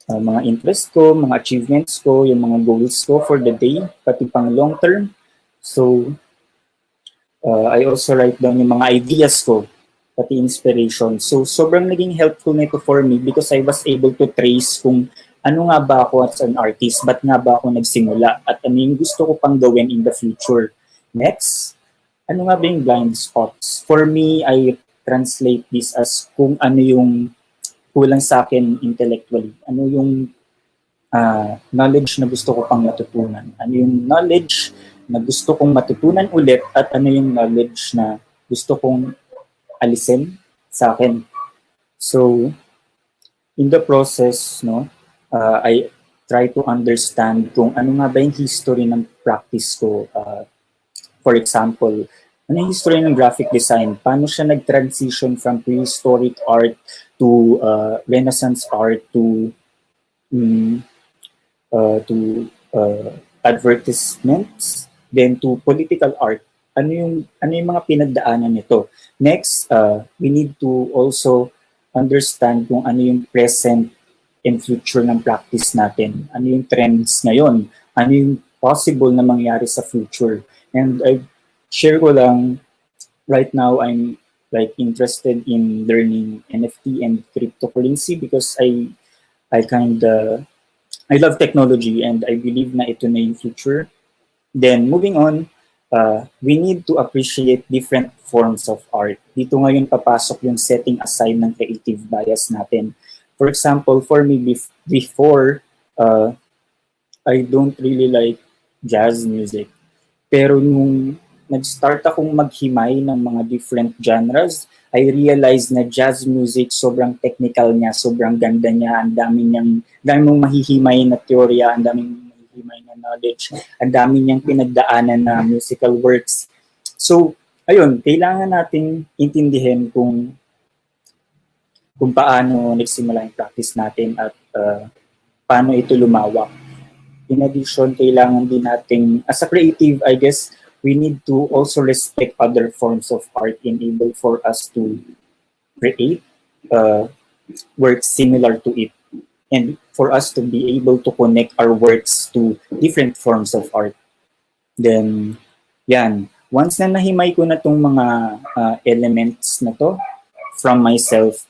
mga interest ko, mga achievements ko, yung mga goals ko for the day, pati pang long term. So, I also write down yung mga ideas ko, pati inspiration. So, sobrang naging helpful nito for me because I was able to trace kung ano nga ba ako as an artist, ba't nga ba ako nagsimula, at ano yung gusto ko pang gawin in the future. Next, ano nga ba yung blind spots? For me, I translate this as kung ano yung kulang sa akin intellectually. Ano yung knowledge na gusto ko pang matutunan. Ano yung knowledge na gusto kong matutunan ulit, at ano yung knowledge na gusto kong alisin sa akin. So, in the process, I try to understand kung ano nga ba yung history ng practice ko. For example, ano yung history ng graphic design? Paano siya nag-transition from prehistoric art to Renaissance art to advertisements, then to political art? Ano yung mga pinagdaanan nito? Next, we need to also understand kung ano yung present and future ng practice natin. Ano yung trends ngayon? Ano yung possible na mangyari sa future? And I share ko lang, right now I'm like interested in learning NFT and cryptocurrency because I love technology and I believe na ito na yung future. Then moving on, we need to appreciate different forms of art. Dito ngayon papasok yung setting aside ng creative bias natin. For example, for me before, I don't really like jazz music. Pero nung nag-start akong maghimay ng mga different genres, I realized na jazz music, sobrang technical niya, sobrang ganda niya, ang daming mong mahihimay na teorya, ang daming mahihimay na knowledge, ang dami niyang pinagdaanan na musical works. So, ayun, kailangan nating intindihin kung kung paano nagsimula yung practice natin at paano ito lumawak. In addition, kailangan din nating, as a creative, I guess, we need to also respect other forms of art and able for us to create uh, works similar to it. And for us to be able to connect our works to different forms of art. Then, yan. Once na nahimay ko na tong mga elements na to from myself,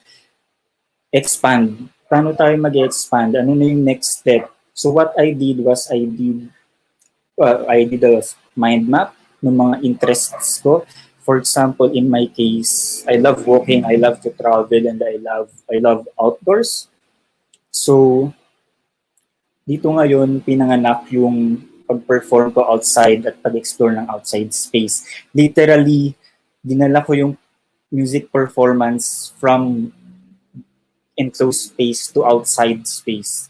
expand. Paano tayo mag-expand? Ano na yung next step? So what I did was I did a mind map ng mga interests ko. For example, in my case, I love walking, I love to travel, and I love outdoors. So dito ngayon pinanganak yung pag-perform ko outside at pag-explore ng outside space. Literally, dinala ko yung music performance from enclosed space to outside space.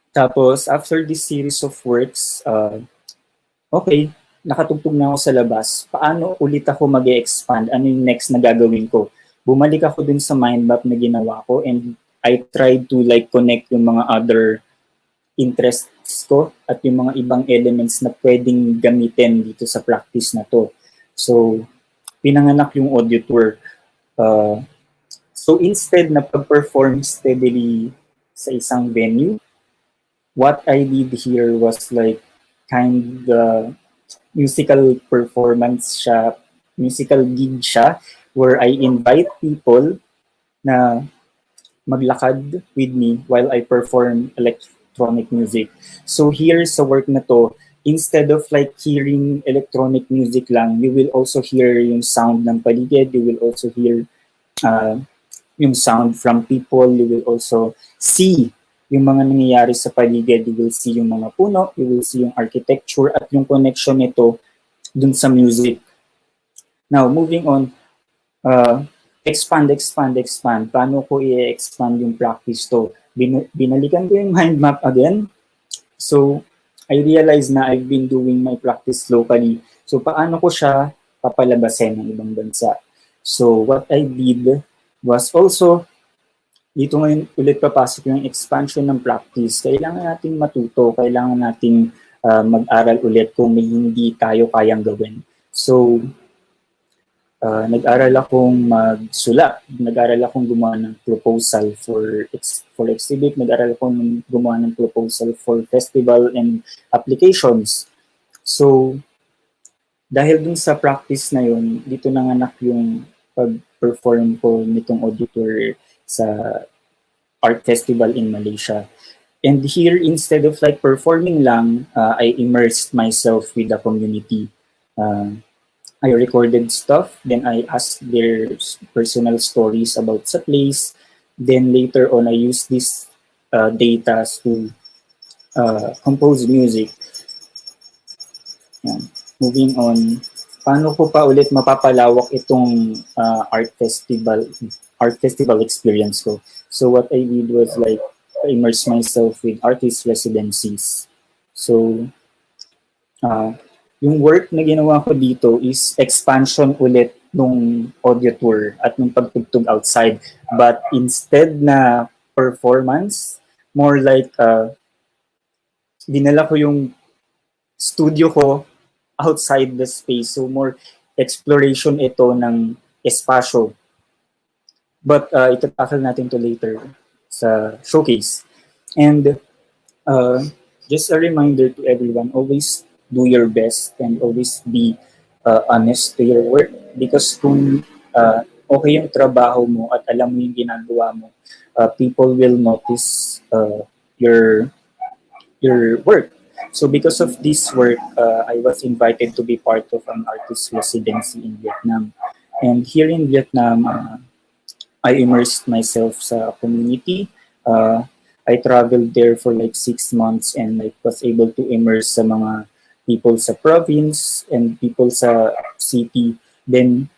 Tapos, after this series of works, okay, nakatugtog na ako sa labas. Paano ulit ako mag-expand? Ano yung next na gagawin ko? Bumalik ako dun sa mind map na ginawa ko and I tried to like connect yung mga other interests ko at yung mga ibang elements na pwedeng gamitin dito sa practice na to. So, pinanganak yung audio tour. So, instead na pag-perform steadily sa isang venue, what I did here was like kind of musical performance siya, musical gig siya, where I invite people na maglakad with me while I perform electronic music. So here sa work na to, instead of like hearing electronic music lang, you will also hear yung sound ng paligid, you will also hear yung sound from people, you will also see yung mga nangyayari sa paligid, you will see yung mga puno, you will see yung architecture at yung connection nito dun sa music. Now, moving on, expand. Paano ko i-expand yung practice to? Binalikan ko yung mind map again. So, I realized na I've been doing my practice locally. So, paano ko siya papalabasin ng ibang bansa? So, what I did was also, dito ngayon ulit papasok yung expansion ng practice. Kailangan nating matuto, kailangan nating mag-aral ulit kung may hindi tayo kayang gawin. So, nag-aral akong magsulat, nag-aral akong gumawa ng proposal for exhibit, nag-aral akong gumawa ng proposal for festival and applications. So, dahil dun sa practice na yun, dito nanganak yung pag-perform ko nitong auditor sa art festival in Malaysia. And here, instead of like performing lang, I immersed myself with the community. I recorded stuff, then I asked their personal stories about sa place. Then later on, I used this data to compose music. Yan. Moving on, paano ko pa ulit mapapalawak itong art festival experience ko? So what I did was like immerse myself with artist residencies. So yung work na ginawa ko dito is expansion ulit nung audio tour at nung pagtugtog outside. But instead na performance, more like dinala ko yung studio ko outside the space. So more exploration ito ng espasyo. But itatakal natin to later sa showcase. And just a reminder to everyone, always do your best and always be honest to your work, because kung okay yung trabaho mo at alam mo yung ginagawa mo, people will notice your work. So because of this work, I was invited to be part of an artist residency in Vietnam. And here in Vietnam, I immersed myself sa community. I traveled there for like 6 months and I was able to immerse sa mga people sa province and people sa city. Then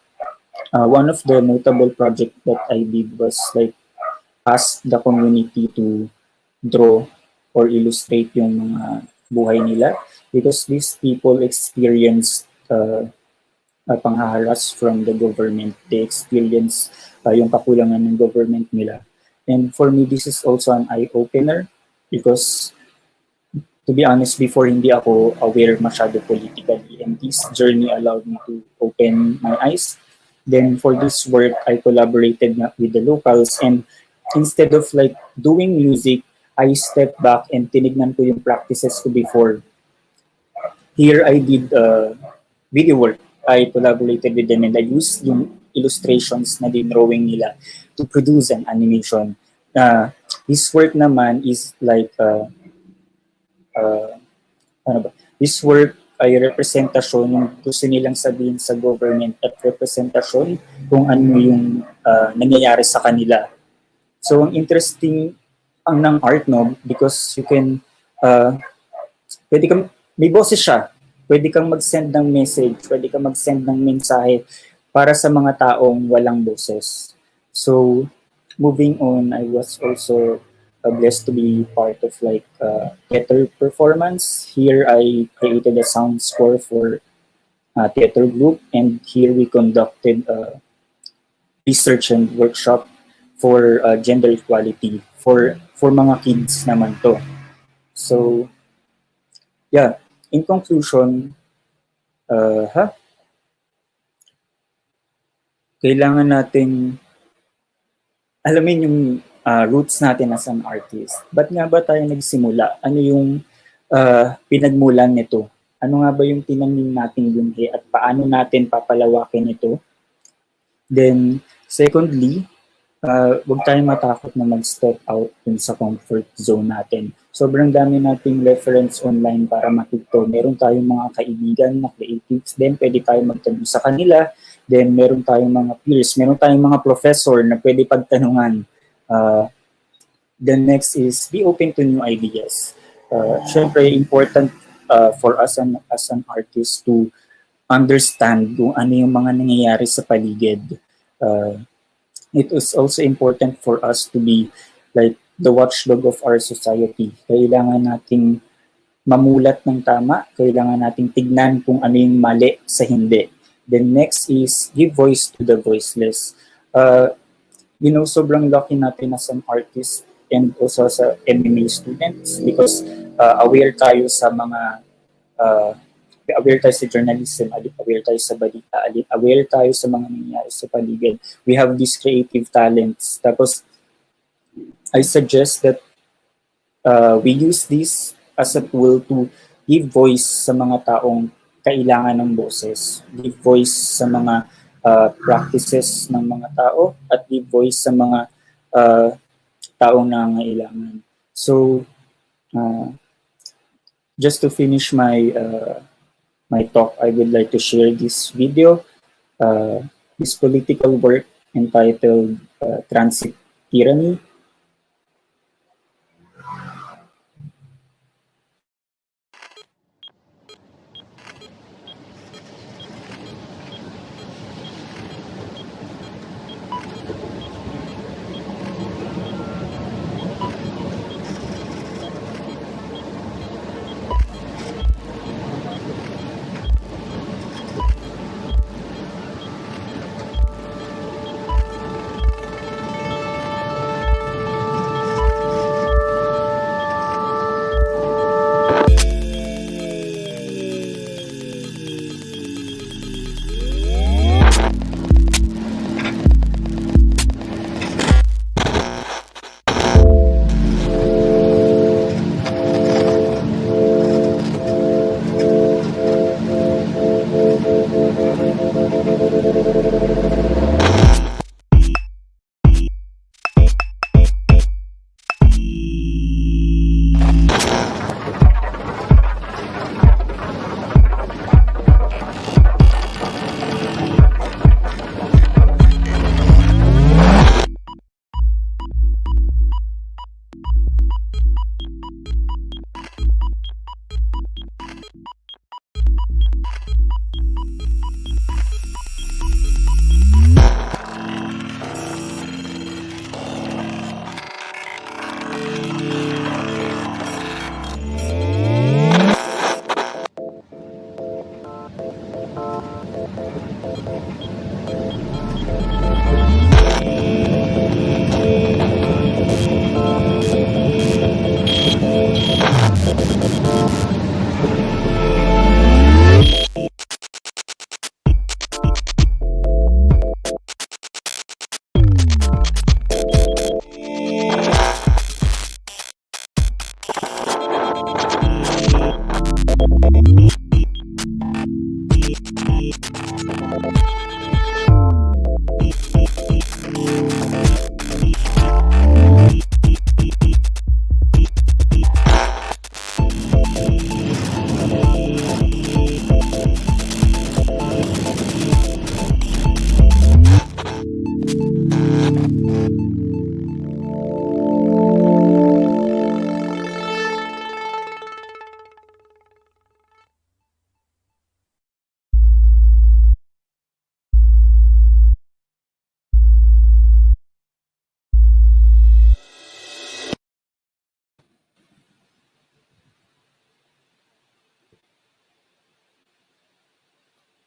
one of the notable project that I did was like ask the community to draw or illustrate yung mga buhay nila, because these people experienced panghaharas from the government. They experienced yung kakulangan ng government nila. And for me, this is also an eye-opener because to be honest, before hindi ako aware masyado politically and this journey allowed me to open my eyes. Then for this work, I collaborated with the locals and instead of like doing music, I stepped back and tinignan ko yung practices ko before. Here I did video work. I collaborated with them and I used yung illustrations na drawing nila to produce an animation. This work naman is like uh, ano ba? This work ay representasyon yung gusto nilang sabihin sa government at representasyon kung ano yung nangyayari sa kanila. So ang interesting ang ng art no because you can pwede kang may boses siya. Pwede kang mag-send ng message, pwede kang mag-send ng mensahe para sa mga taong walang boses. So moving on, I was also blessed to be part of like theater performance. Here I created a sound score for a theater group and here we conducted a research and workshop for gender equality for mga kids naman to. So yeah, in conclusion, kailangan nating alamin yung roots natin as an artist. Ba't nga ba tayo nagsimula? Ano yung pinagmulan nito? Ano nga ba yung tinanim nating bunhi at paano natin papalawakin ito? Then, secondly, huwag tayong matakot na mag-step out dun sa comfort zone natin. Sobrang dami nating reference online para matuto. Meron tayong mga kaibigan na creatives din, pwede tayong magtanong sa kanila. Then meron tayong mga peers, meron tayong mga professor na pwede pagtanungan. The next is be open to new ideas. Syempre, important for us as an artist to understand kung ano yung mga nangyayari sa paligid. It is also important for us to be like the watchdog of our society. Kailangan nating mamulat ng tama, kailangan nating tignan kung ano yung mali sa hindi. Then next is give voice to the voiceless. Sobrang lucky natin as an artist and also as a MMA students because aware tayo sa mga aware tayo sa journalism, aware tayo sa balita, aware tayo sa mga nangyayari sa paligid. We have these creative talents. Tapos, I suggest that we use this as a tool to give voice sa mga taong kailangan ng boses. Give voice sa mga practices ng mga tao at give voice sa mga taong nangangailangan. So, just to finish my talk, I would like to share this video, this political work entitled Transit Tyranny.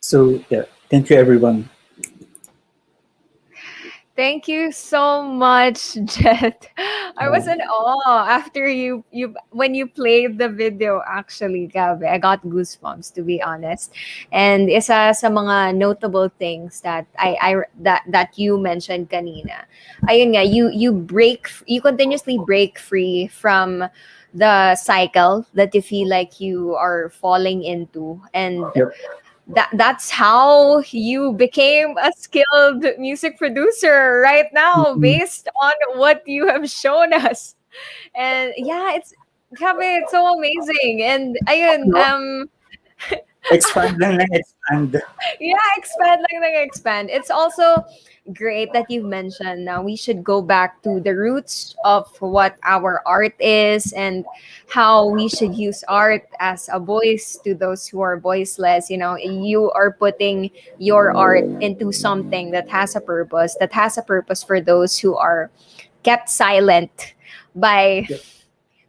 So yeah, thank you everyone. Thank you so much, Jet. I was in awe after you when you played the video. Actually, Gabi, I got goosebumps to be honest. And isa sa mga notable things that that you mentioned kanina. Ayun nga, you continuously break free from the cycle that you feel like you are falling into, and Yep. that's how you became a skilled music producer right now Mhm. based on what you have shown us. And yeah, it's so amazing. And ayun, No, expand lang ng expand. yeah, expand like expand. It's also great that you mentioned now we should go back to the roots of what our art is and how we should use art as a voice to those who are voiceless. You know, you are putting your art into something that has a purpose for those who are kept silent by Yep.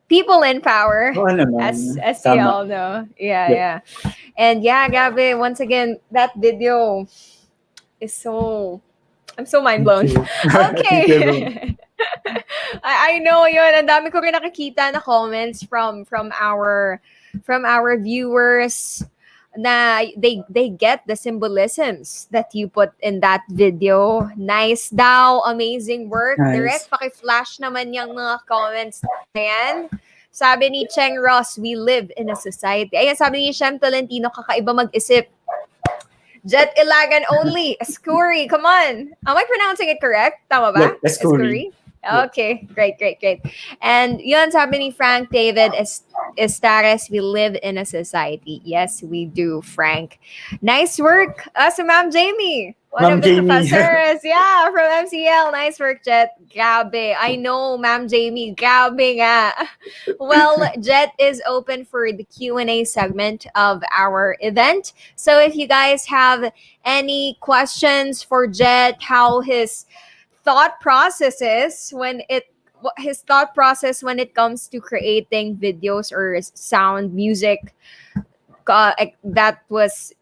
people in power, Oo naman. as you Tama. all know. Yeah, Yep. yeah. And yeah, Gabi, once again, that video is so I'm so mind Thank blown. you. Thank you everyone. Okay. I know yun. Ang dami ko rin nakikita na comments from our viewers na they get the symbolisms that you put in that video. Nice daw, amazing work. Nice. Direct paki-flash naman yung mga comments na yan. Sabi ni Cheng Ross, we live in a society. Ayan, sabi ni Shem Tolentino, kakaiba mag-isip. Jet Ilagan only. Escuri. Come on. Am I pronouncing it correct? Tama ba? Yep, Escuri. Yep. Okay. Great, great, great. And yun, sabi ni Frank David, Estares, we live in a society. Yes, we do, Frank. Nice work. So Ma'am Jamie. One Ma'am of the Jamie. professors. Yeah, from MCL. Nice work, Jet. Grabe. I know, Ma'am Jamie. Grabe nga. Well, Jet is open for the Q&A segment of our event. So if you guys have any questions for Jet, how thought process is when it his thought process when it comes to creating videos or sound music that was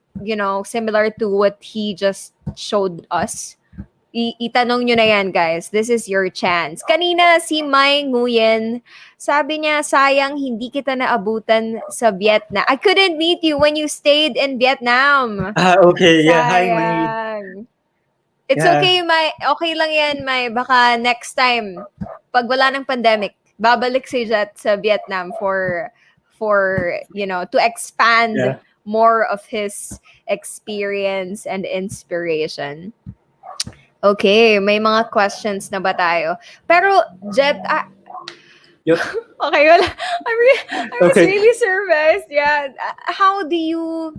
similar to what he just showed us, itanong nyo na yan, guys. This is your chance. Kanina, si Mai Nguyen, sabi niya, sayang hindi kita naabutan sa Vietnam. I couldn't meet you when you stayed in Vietnam. Okay. Yeah. Hi, my. Sayang. It's Yeah. okay, Mai. Okay lang yan, Mai. Baka next time, pag wala ng pandemic, babalik si Jet sa Vietnam for to expand Yeah. more of his experience and inspiration. Okay, may mga questions na ba tayo? Pero, Jet, Yep. okay, wala. I was Okay. really surprised. Yeah. How do you,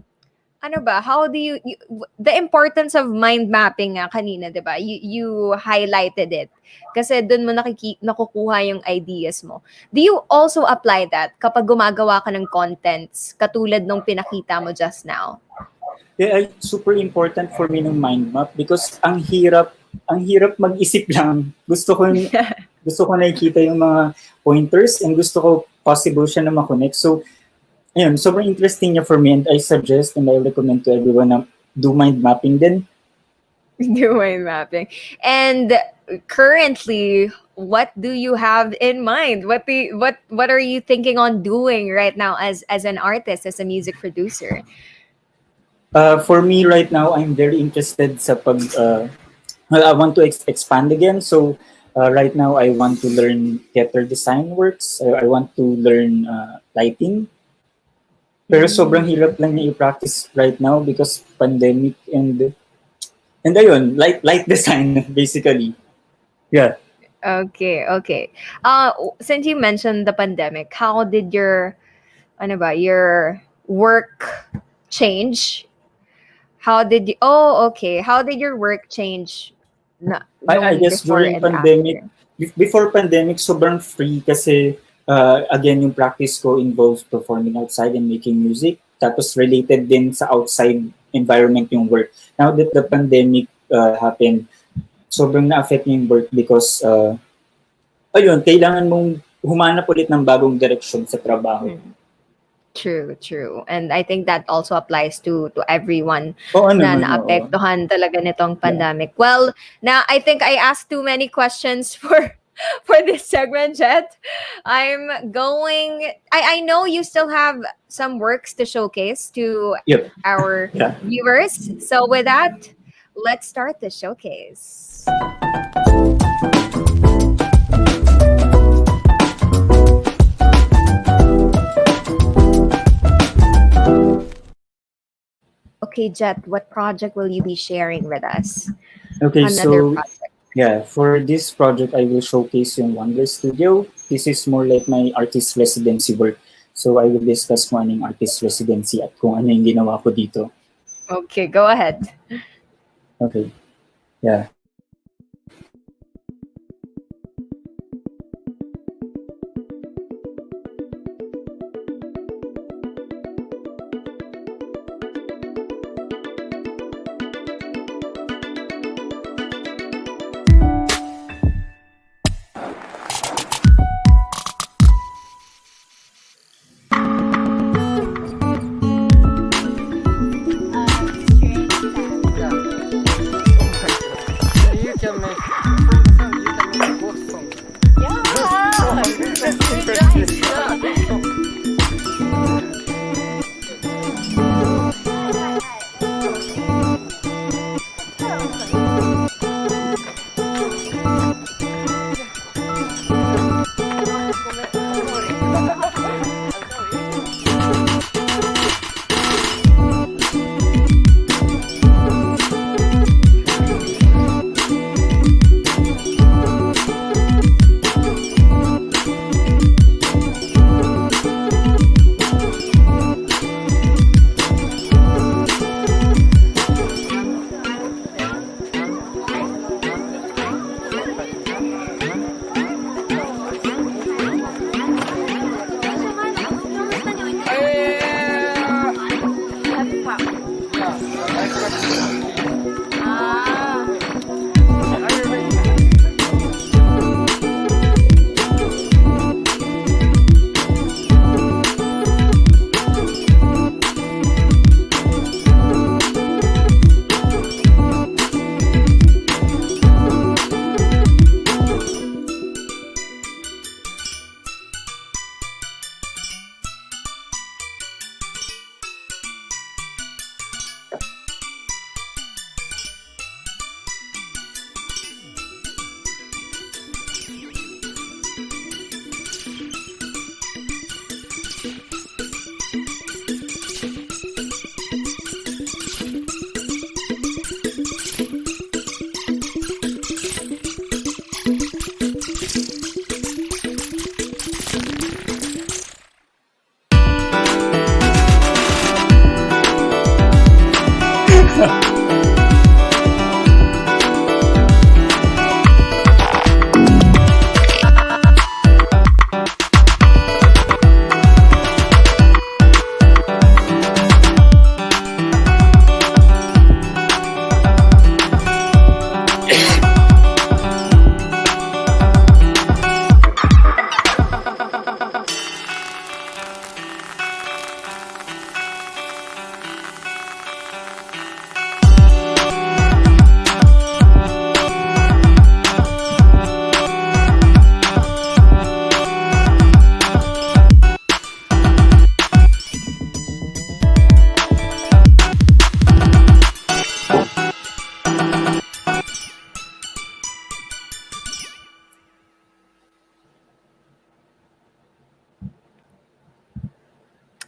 the importance of mind mapping nga kanina, di ba? You highlighted it. Kasi dun mo nakukuha yung ideas mo. Do you also apply that kapag gumagawa ka ng contents katulad nung pinakita mo just now? Yeah, super important for me ng mind map because ang hirap mag-isip lang. Gusto ko nakikita yung mga pointers and gusto ko possible siya na ma-connect. So, ayun, sobrang interesting niya for me and I suggest and I recommend to everyone na do mind mapping din. Do mind mapping. And currently, what do you have in mind? What are you thinking on doing right now as an artist, as a music producer? For me right now, I'm very interested sa well, I want to expand again. So right now, I want to learn theater design works. I want to learn lighting. Pero sobrang Mm. hirap lang niya i-practice right now because pandemic and ayun, light design basically. Yeah. Okay, okay. Since you mentioned the pandemic, how did your ano ba, your work change? How did you Oh, okay. How did your work change I nung guess before during and pandemic, after? before pandemic, sobrang free kasi again, yung practice ko involves performing outside and making music. Tapos related din sa outside environment yung work. Now that the pandemic happened, sobrang na-affect yung work because ayun, kailangan mong humanap ulit ng bagong direksyon sa trabaho. Mm. True, true. And I think that also applies to everyone Oo na naman, oo. naapektuhan talaga nitong Yeah. pandemic. Well, now I think I asked too many questions for this segment, Jet. I know you still have some works to showcase to Yep. our Yeah. viewers. So with that, let's start the showcase. Okay, Jet, what project will you be sharing with us? Okay, Another so project. yeah, for this project, I will showcase yung Wonder Studio. This is more like my artist residency work. So I will discuss kung ano yung artist residency at kung ano yung ginawa ko dito. Okay, go ahead. Okay, yeah.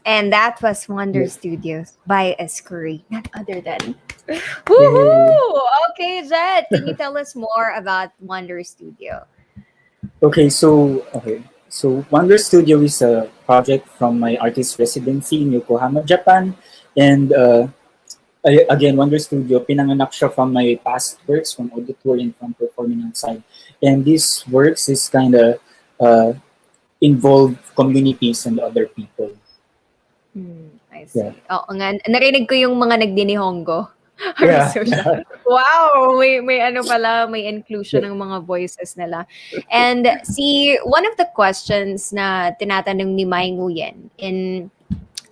And that was Wonder Yeah. Studios by Escurry, not other than. Yay. Woohoo! Okay, Jet, can you tell us more about Wonder Studio? Okay, so Wonder Studio is a project from my artist residency in Yokohama, Japan, and again, Wonder Studio, pinanganak siya from my past works from auditor and from performing outside. And these works is kind of uh, involve communities and other people. I Yeah, see. Oo nga, narinig ko yung mga nagdinihongo or yeah, social. Wow! May ano pala, may inclusion ng mga voices nila. And see, one of the questions na tinatanong ni Mai Nguyen in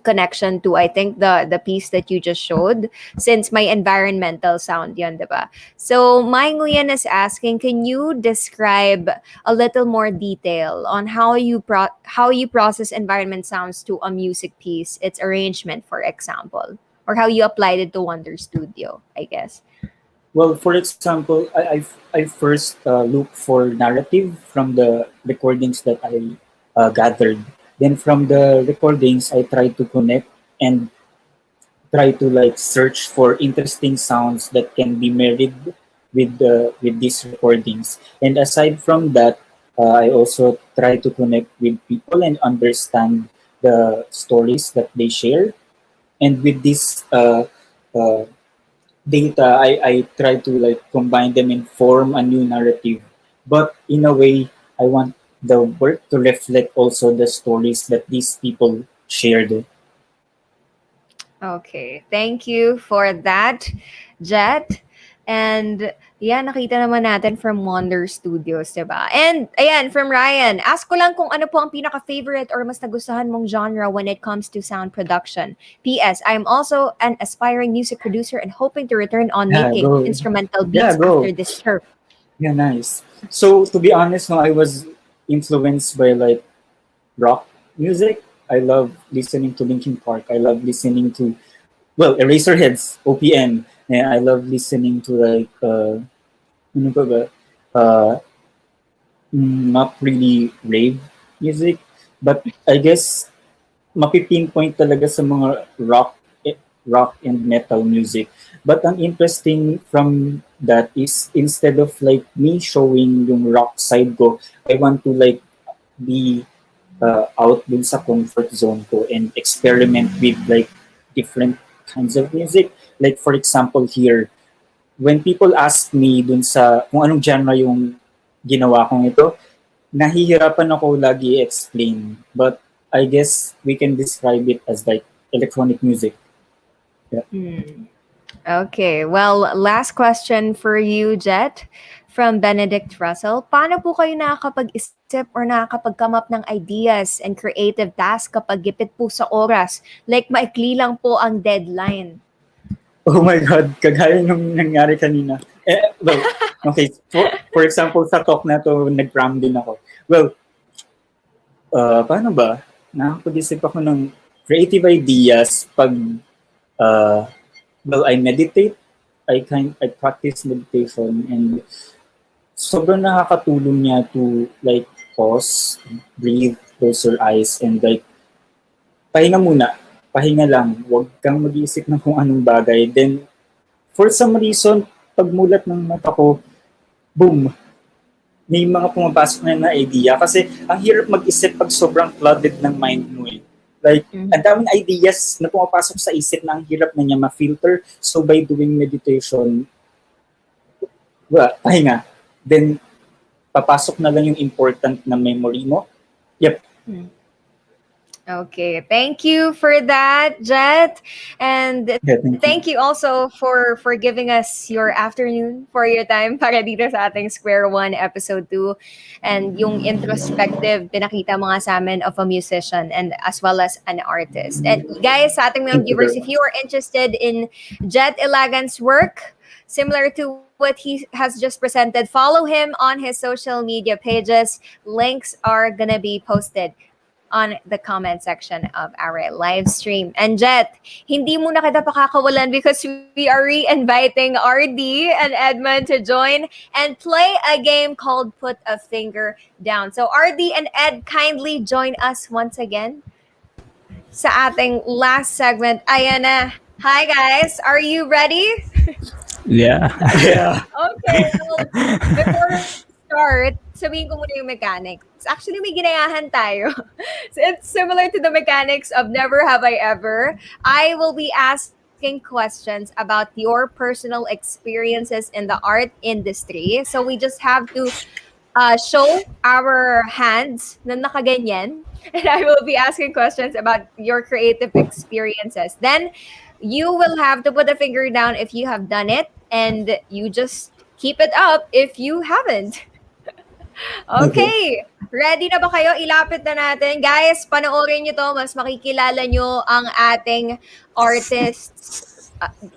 connection to I think the piece that you just showed since my environmental sound yun, diba? So Mai Nguyen is asking, can you describe a little more detail on how you process environment sounds to a music piece, its arrangement, for example, or how you applied it to Wonder Studio, I guess. Well, for example, I first look for narrative from the recordings that I gathered. Then from the recordings, I try to connect and try to like search for interesting sounds that can be married with these recordings. And aside from that, I also try to connect with people and understand the stories that they share. And with this uh, data, I try to like combine them and form a new narrative. But in a way, I want the work to reflect also the stories that these people shared. Okay, thank you for that, Jet. And yeah, nakita naman natin from Wonder Studios, diba? And ayan, from Ryan, ask ko lang kung ano po ang pinaka-favorite or mas nagustuhan mong genre when it comes to sound production. P.S. I'm also an aspiring music producer and hoping to return on Yeah, making go. instrumental Yeah, beats go. after this term. Yeah, nice. So to be honest, no, I was influenced by like rock music. I love listening to Linkin Park. I love listening to Eraserheads, OPM. And I love listening to like ano pa ba? Uh, not really rave music, but I guess mapipinpoint talaga sa mga rock and metal music. But ang interesting from that is instead of like me showing yung rock side ko, I want to like be out dun sa comfort zone ko and experiment with like different kinds of music. Like for example here, when people ask me dun sa kung anong genre yung ginawa kong ito, nahihirapan ako lagi explain. But I guess we can describe it as like electronic music. Yeah. Okay, well, last question for you, Jet, from Benedict Russell. Paano po kayo nakakapag-isip or nakakapag-come up ng ideas and creative tasks kapag gipit po sa oras? Like, maikli lang po ang deadline. Oh my God, kagaya nung nangyari kanina. Okay, for example, sa talk na to, nag-cram din ako. Well, paano ba? Nakakapag-isip ako ng creative ideas pag, uh, I meditate. I practice meditation and sobrang nakakatulong niya to like pause, breathe, close your eyes, and like pahinga muna. Pahinga lang. Huwag kang mag-iisip ng kung anong bagay. Then, for some reason, pagmulat ng mata ko, boom, may mga pumapasok na idea. Kasi ang hirap mag-isip pag sobrang flooded ng mind mo eh. Like, ang daming ideas na pumapasok sa isip na ang hirap na niya ma-filter. So, by doing meditation, pahinga. Then, papasok na lang yung important na memory mo. Yep. Okay, thank you for that, Jet. And Yeah, thank you. thank you also for giving us your afternoon, for your time para dito sa ating Square One Episode 2. And yung introspective, pinakita mo nga sa amin of a musician and as well as an artist. And guys, sa ating mga Thank you viewers, very if you are interested in Jet Ilagan's work, similar to what he has just presented, follow him on his social media pages. Links are gonna be posted on the comment section of our live stream. And Jet, hindi mo na kita pakakawalan because we are re-inviting RD and Edmund to join and play a game called Put a Finger Down. So RD and Ed, kindly join us once again. sa ating last segment. Ayan na. Hi guys, are you ready? Yeah. Yeah. Okay, well, before we start, sabihin ko muna yung mechanics. Actually, may ginayahan tayo. So it's similar to the mechanics of Never Have I Ever. I will be asking questions about your personal experiences in the art industry. So we just have to show our hands na nakaganyan. And I will be asking questions about your creative experiences. Then you will have to put a finger down if you have done it, and you just keep it up if you haven't. Okay. Okay, ready na ba kayo? Ilapit na natin. Guys, panoorin nyo to. Mas makikilala nyo ang ating artists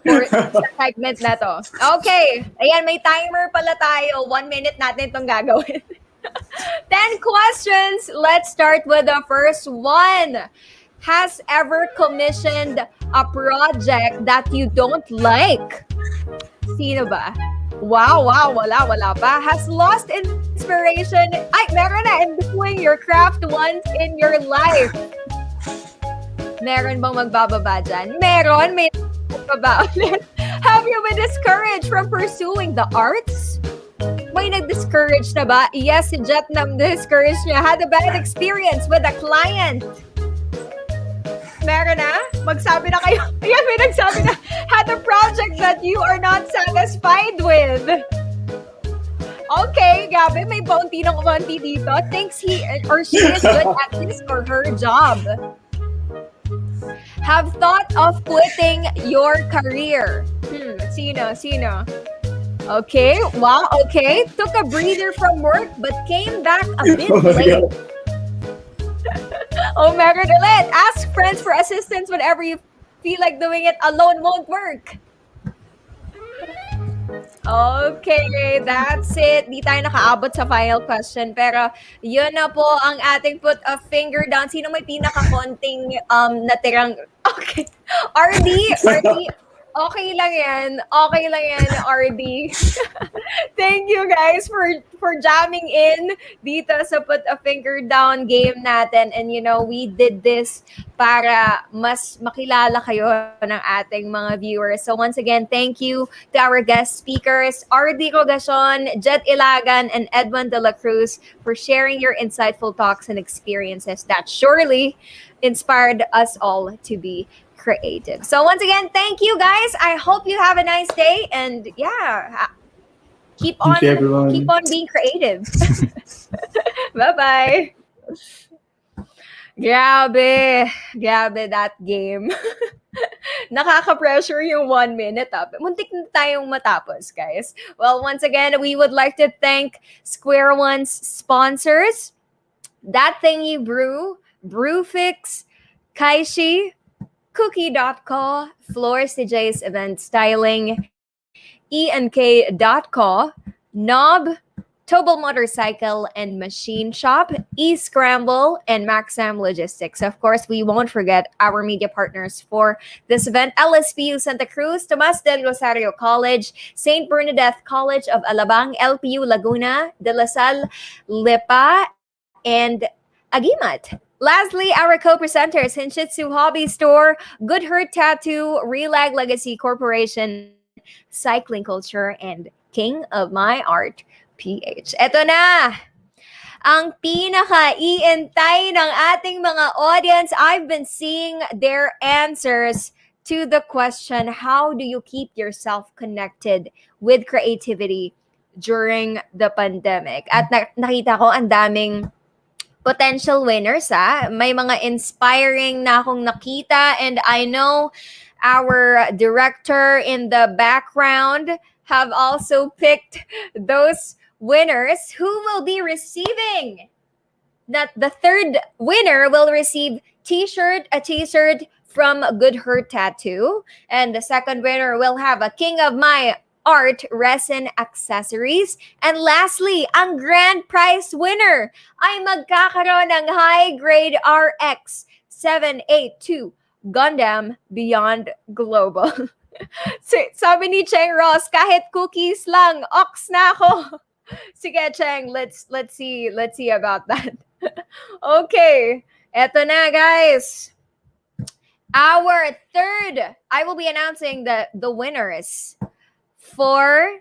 for sa segment na to. Okay, ayan, may timer pala tayo. 1 minute natin itong gagawin. 10 questions. Let's start with the first one. Has ever commissioned a project that you don't like? Sino ba? Wow, wow, wala pa. Has lost inspiration. Ay, meron na. And doing your craft once in your life. Meron bang magbababa dyan? Meron. May magbababa ulit. Have you been discouraged from pursuing the arts? May nag-discourage na ba? Yes, si Jet na discourage niya. Had a bad experience with a client. Meron na? Magsabi na kayo. Ayan, may nagsabi na. Had a project that you are not satisfied with. Okay, Gabi, may bounty ng konti dito. Thinks he or she is good at his or her job. Have thought of quitting your career. Sino? Okay, wow, okay. Took a breather from work but came back a bit Oh my late. God. Oh, meron ulit. Ask friends for assistance whenever you feel like doing it alone won't work. Okay, that's it. Di tayo nakaabot sa final question. Pero yun na po ang ating put a finger down. Sino may pinaka-konting natirang... Okay. RD, okay lang yan. Okay lang yan, RD. Thank you guys for jamming in dito sa Put a Finger Down game natin. And you know, we did this para mas makilala kayo ng ating mga viewers. So once again, thank you to our guest speakers, RD Rogacion, Jet Ilagan, and Edmond de la Cruz for sharing your insightful talks and experiences that surely inspired us all to be creative. So once again, thank you guys. I hope you have a nice day, and yeah, keep Thank you, everyone. being creative. Bye-bye. Grabe that game. Nakaka-pressure yung 1 minute up. Muntik na tayong matapos, guys. Well, once again, we would like to thank Square One's sponsors, That Thing You Brew, Brewfix, Kaishi, Cookie.co, Floors DJ's Event Styling, ENK.co, Knob, Tobal Motorcycle and Machine Shop, E-Scramble, and Maxam Logistics. Of course, we won't forget our media partners for this event, LSPU Santa Cruz, Tomas del Rosario College, St. Bernadette College of Alabang, LPU Laguna, De La Salle, Lipa, and Agimat. Lastly, our co-presenters, Hinshitsu Hobby Store, Good Hurt Tattoo, Relag Legacy Corporation, Cycling Culture, and King of My Art, PH. Eto na! Ang pinaka-iintay ng ating mga audience. I've been seeing their answers to the question, how do you keep yourself connected with creativity during the pandemic? At nakita ko ang daming potential winners, May mga inspiring na akong nakita, and I know our director in the background have also picked those winners who will be receiving. That the third winner will receive a t-shirt from Good Hurt Tattoo, and the second winner will have a King of My Art resin accessories. And lastly, ang grand prize winner ay magkakaroon ng high-grade RX 782 Gundam Beyond Global. Sabi ni Cheng Ross, kahit cookies lang, ox na ako. Sige, Cheng, let's see about that. Okay, eto na guys. Our third, I will be announcing the winners for.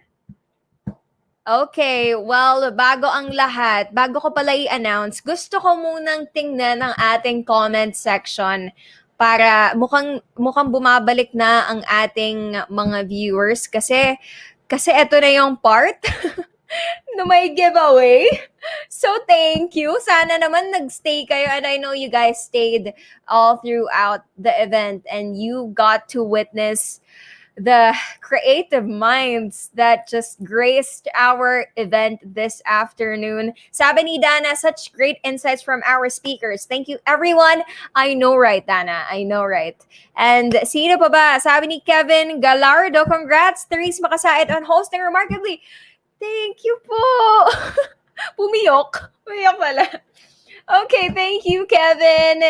Okay, well, bago ang lahat, bago ko pala i-announce, gusto ko munang tingnan ang ating comment section para mukhang bumabalik na ang ating mga viewers kasi ito na yung part na may giveaway. So thank you. Sana naman nagstay kayo, and I know you guys stayed all throughout the event and you got to witness the creative minds that just graced our event this afternoon. Sabi ni Dana, such great insights from our speakers. Thank you, everyone. I know, right, Dana? I know, right? And sino pa ba? Sabi ni Kevin Gallardo, congrats, Therese Macasaet, on hosting remarkably. Thank you po. Pumiyok. Pumiyok pala. Okay, thank you, Kevin.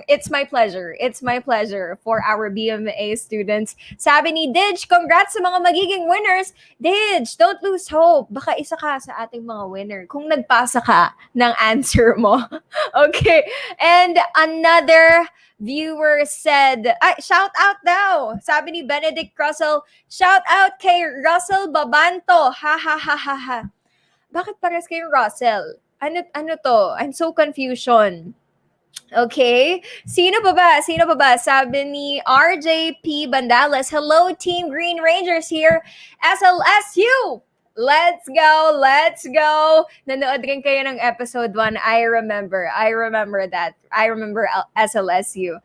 It's my pleasure. It's my pleasure for our BMA students. Sabi ni Didge, congrats sa mga magiging winners. Didge, don't lose hope. Baka isa ka sa ating mga winner kung nagpasa ka ng answer mo. Okay. And another viewer said, shout out daw. Sabi ni Benedict Russell, shout out kay Russell Babanto. Ha ha ha ha ha. Bakit pares kayong Russell? Ano to? I'm so confusion. Okay. Sino pa ba? Sino pa ba? Sabi ni RJP Bandales, hello Team Green Rangers here. SLSU! Let's go! Let's go! Nanood rin kayo ng episode 1. I remember that. I remember SLSU.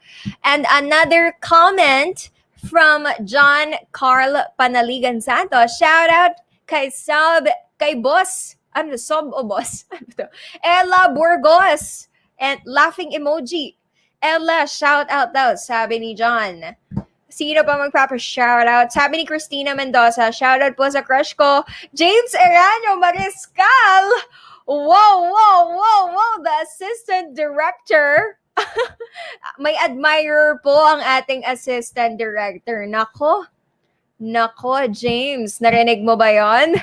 And another comment from John Carl Panaligan Santos. Shout out kay Boss. Ano, Sob o Boss? Ano to? Ella Burgos. And laughing emoji. Ella, shout out daw, sabi ni John. Sino pa magpapa-shoutout? Sabi ni Christina Mendoza, shoutout po sa crush ko, James Eranio Mariscal. Wow, the assistant director. May admirer po ang ating assistant director. Nako, James, narinig mo ba yon?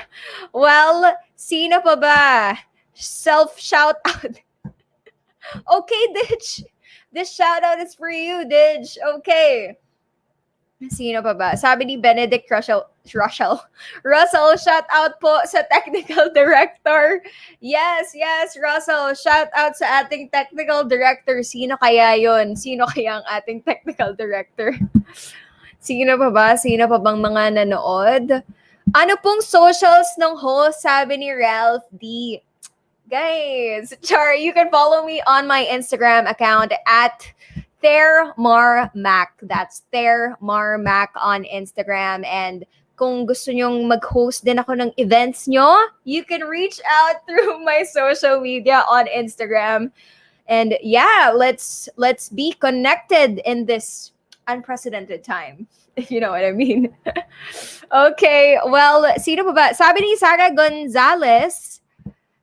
Well, sino pa ba? Self-shout-out. Okay, Didge. This shout-out is for you, Didge. Okay. Sino pa ba? Sabi ni Benedict Russell, shout-out po sa technical director. Yes, Russell, shout-out sa ating technical director. Sino kaya yon? Sino kaya ang ating technical director? Sino pa ba? Sino pa bang mga nanood? Ano pong socials ng host? Sabi ni Ralph D. Guys, Char, you can follow me on my Instagram account at ThermarMac. That's ThermarMac on Instagram. And kung gusto nyong mag-host din ako ng events nyo, you can reach out through my social media on Instagram. And yeah, let's be connected in this unprecedented time, if you know what I mean. Okay, well, sino pa ba? Sabi ni Sarah Gonzalez,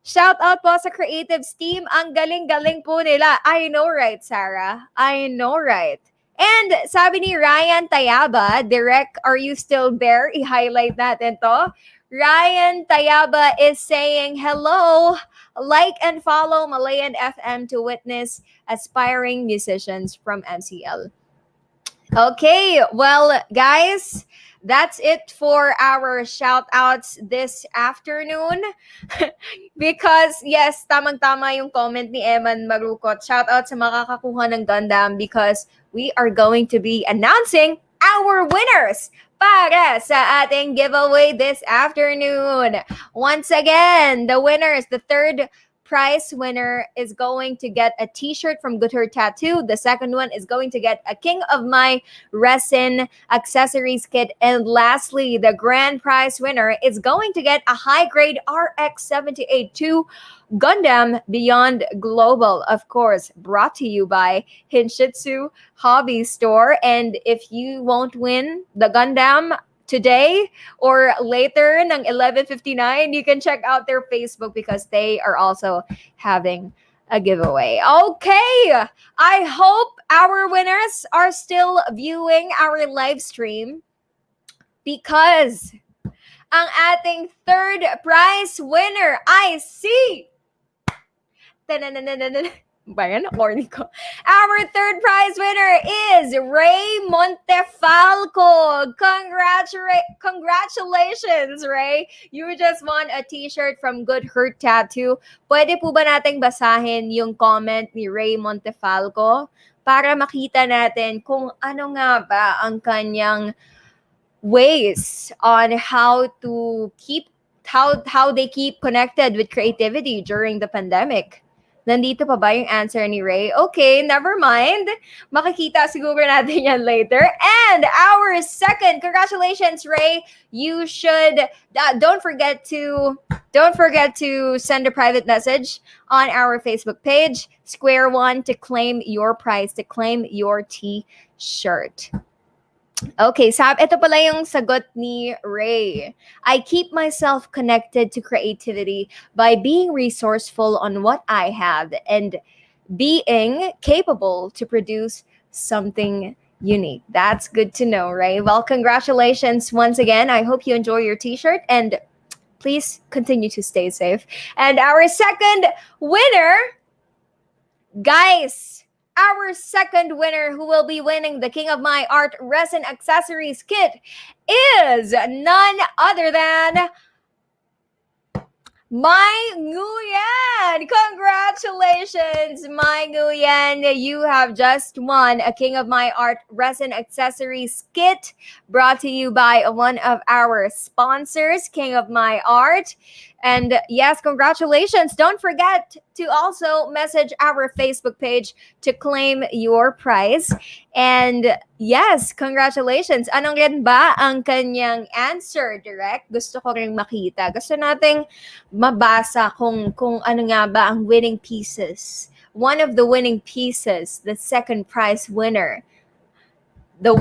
shout out po sa Creatives team. Ang galing-galing po nila. I know, right, Sarah? I know, right? And sabi ni Ryan Tayaba, Direk, are you still there? I-highlight natin to. Ryan Tayaba is saying, hello, like and follow Malayan FM to witness aspiring musicians from MCL. Okay, well, guys, that's it for our shout-outs this afternoon. Because, yes, tamang-tama yung comment ni Eman Marukot. Shout-out sa makakakuha ng Gundam because we are going to be announcing our winners para sa ating giveaway this afternoon. Once again, the winners, the third prize winner is going to get a t-shirt from Gutter Tattoo. The second one is going to get a King of My Resin accessories kit. And lastly, the grand prize winner is going to get a high-grade RX-78-2 Gundam Beyond Global, of course, brought to you by Hinshitsu Hobby Store. And if you won't win the Gundam today or later ng 11:59, you can check out their Facebook because they are also having a giveaway. Okay, I hope our winners are still viewing our live stream because ang ating third prize winner, I see. Bayan, corny ko. Our third prize winner is Ray Montefalco. Congratulations, Ray. You just won a t-shirt from Good Hurt Tattoo. Pwede po ba nating basahin yung comment ni Ray Montefalco para makita natin kung ano nga ba ang kanyang ways on how to keep how they keep connected with creativity during the pandemic. Nandito pa ba yung answer ni Ray? Okay, never mind. Makikita siguro natin yan later. And our second, congratulations, Ray. You should don't forget to send a private message on our Facebook page, Square One, to claim your prize, to claim your T-shirt. Okay, ito pala yung sagot ni Ray. I keep myself connected to creativity by being resourceful on what I have and being capable to produce something unique. That's good to know, Ray. Well, congratulations once again. I hope you enjoy your t-shirt and please continue to stay safe. And our second winner, guys, our second winner who will be winning the King of My Art Resin Accessories Kit is none other than Mai Nguyen. Congratulations, Mai Nguyen. You have just won a King of My Art Resin Accessories Kit brought to you by one of our sponsors, King of My Art. And yes, congratulations. Don't forget to also message our Facebook page to claim your prize. And yes, congratulations. Anong rin ba ang kanyang answer, Direct? Gusto ko rin makita. Gusto nating mabasa kung ano nga ba ang winning pieces. One of the winning pieces, the second prize winner. The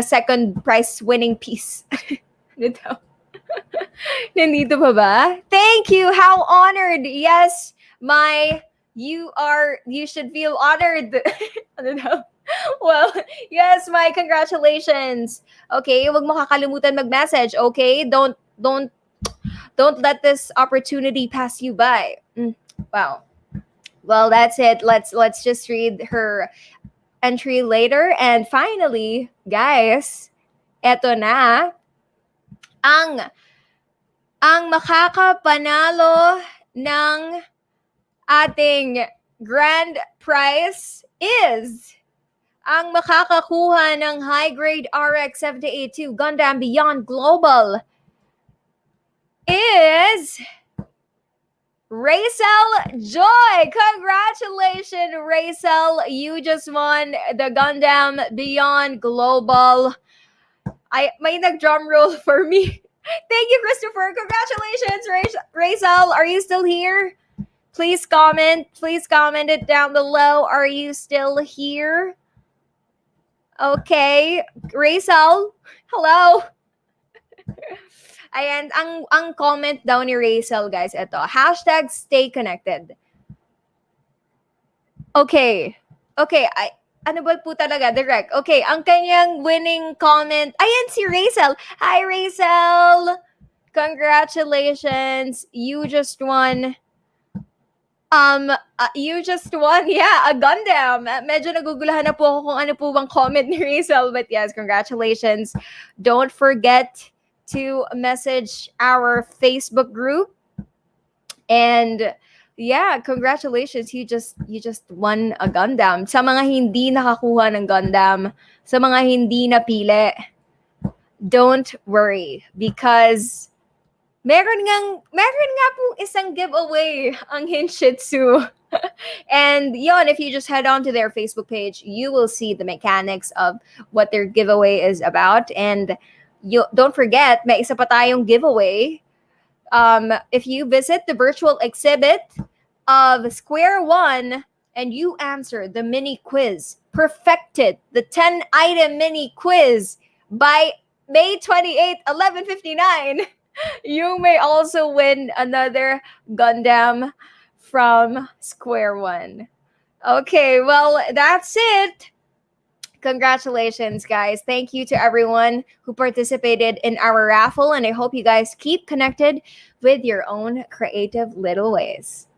second prize winning piece. Nito. Nandito pa ba? Thank you. How honored. Yes, you should feel honored. Ano daw? Well, yes, my congratulations. Okay, wag mo kakalimutan mag-message, okay? Don't let this opportunity pass you by. Wow. Well, that's it. Let's just read her entry later. And finally, guys, eto na ang makakapanalo ng ating grand prize is ang makakakuha ng high-grade RX 7082 Gundam Beyond Global is Racel Joy. Congratulations, Racel. You just won the Gundam Beyond Global. May nag-drum roll for me. Thank you, Christopher. Congratulations, Racel. Are you still here? Please comment. Please comment it down below. Are you still here? Okay. Racel, hello. Ayan, ang comment daw ni Racel, guys, ito. Hashtag stay connected. Okay. Okay, ano ba po talaga? Direct. Okay, ang kanyang winning comment. Ayan, si Racel. Hi, Racel! Congratulations. You just won. Yeah, a Gundam. Medyo nagugulahan na po ako kung ano po bang comment ni Racel. But yes, congratulations. Don't forget to message our Facebook group. And yeah, congratulations. You just won a Gundam. Sa mga hindi nakakuha ng Gundam, sa mga hindi napili, don't worry because meron nga po isang giveaway ang Hinshitsu. And yon, if you just head on to their Facebook page, you will see the mechanics of what their giveaway is about. And you don't forget, may isa pa tayong giveaway. If you visit the virtual exhibit of Square One and you answer the mini quiz, perfected the 10-item mini quiz by May 28th, 11:59, you may also win another Gundam from Square One. Okay, well, that's it. Congratulations, guys. Thank you to everyone who participated in our raffle, and I hope you guys keep connected with your own creative little ways.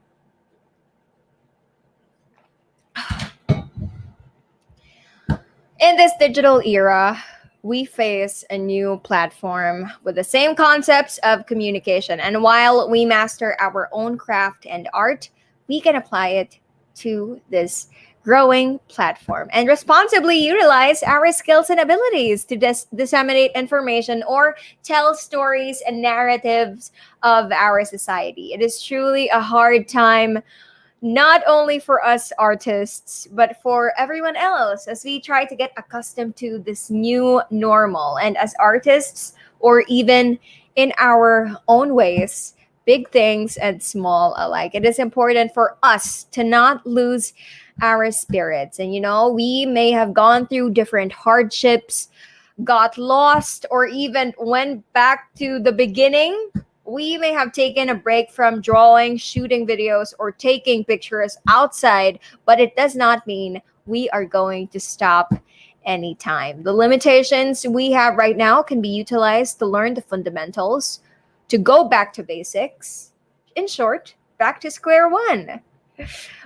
In this digital era, we face a new platform with the same concepts of communication. And while we master our own craft and art, we can apply it to this growing platform and responsibly utilize our skills and abilities to disseminate information or tell stories and narratives of our society. It is truly a hard time not only for us artists, but for everyone else as we try to get accustomed to this new normal. And as artists, or even in our own ways, big things and small alike, it is important for us to not lose our spirits. And, we may have gone through different hardships, got lost, or even went back to the beginning. We may have taken a break from drawing, shooting videos, or taking pictures outside, but it does not mean we are going to stop anytime. The limitations we have right now can be utilized to learn the fundamentals, to go back to basics. In short, back to square one.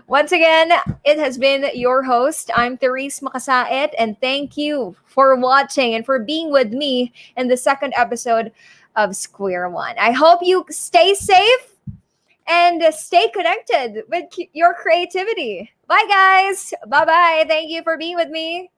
Once again, it has been your host. I'm Therese Macasaet, and thank you for watching and for being with me in the second episode of Square One. I hope you stay safe and stay connected with your creativity. Bye, guys. Bye bye. Thank you for being with me.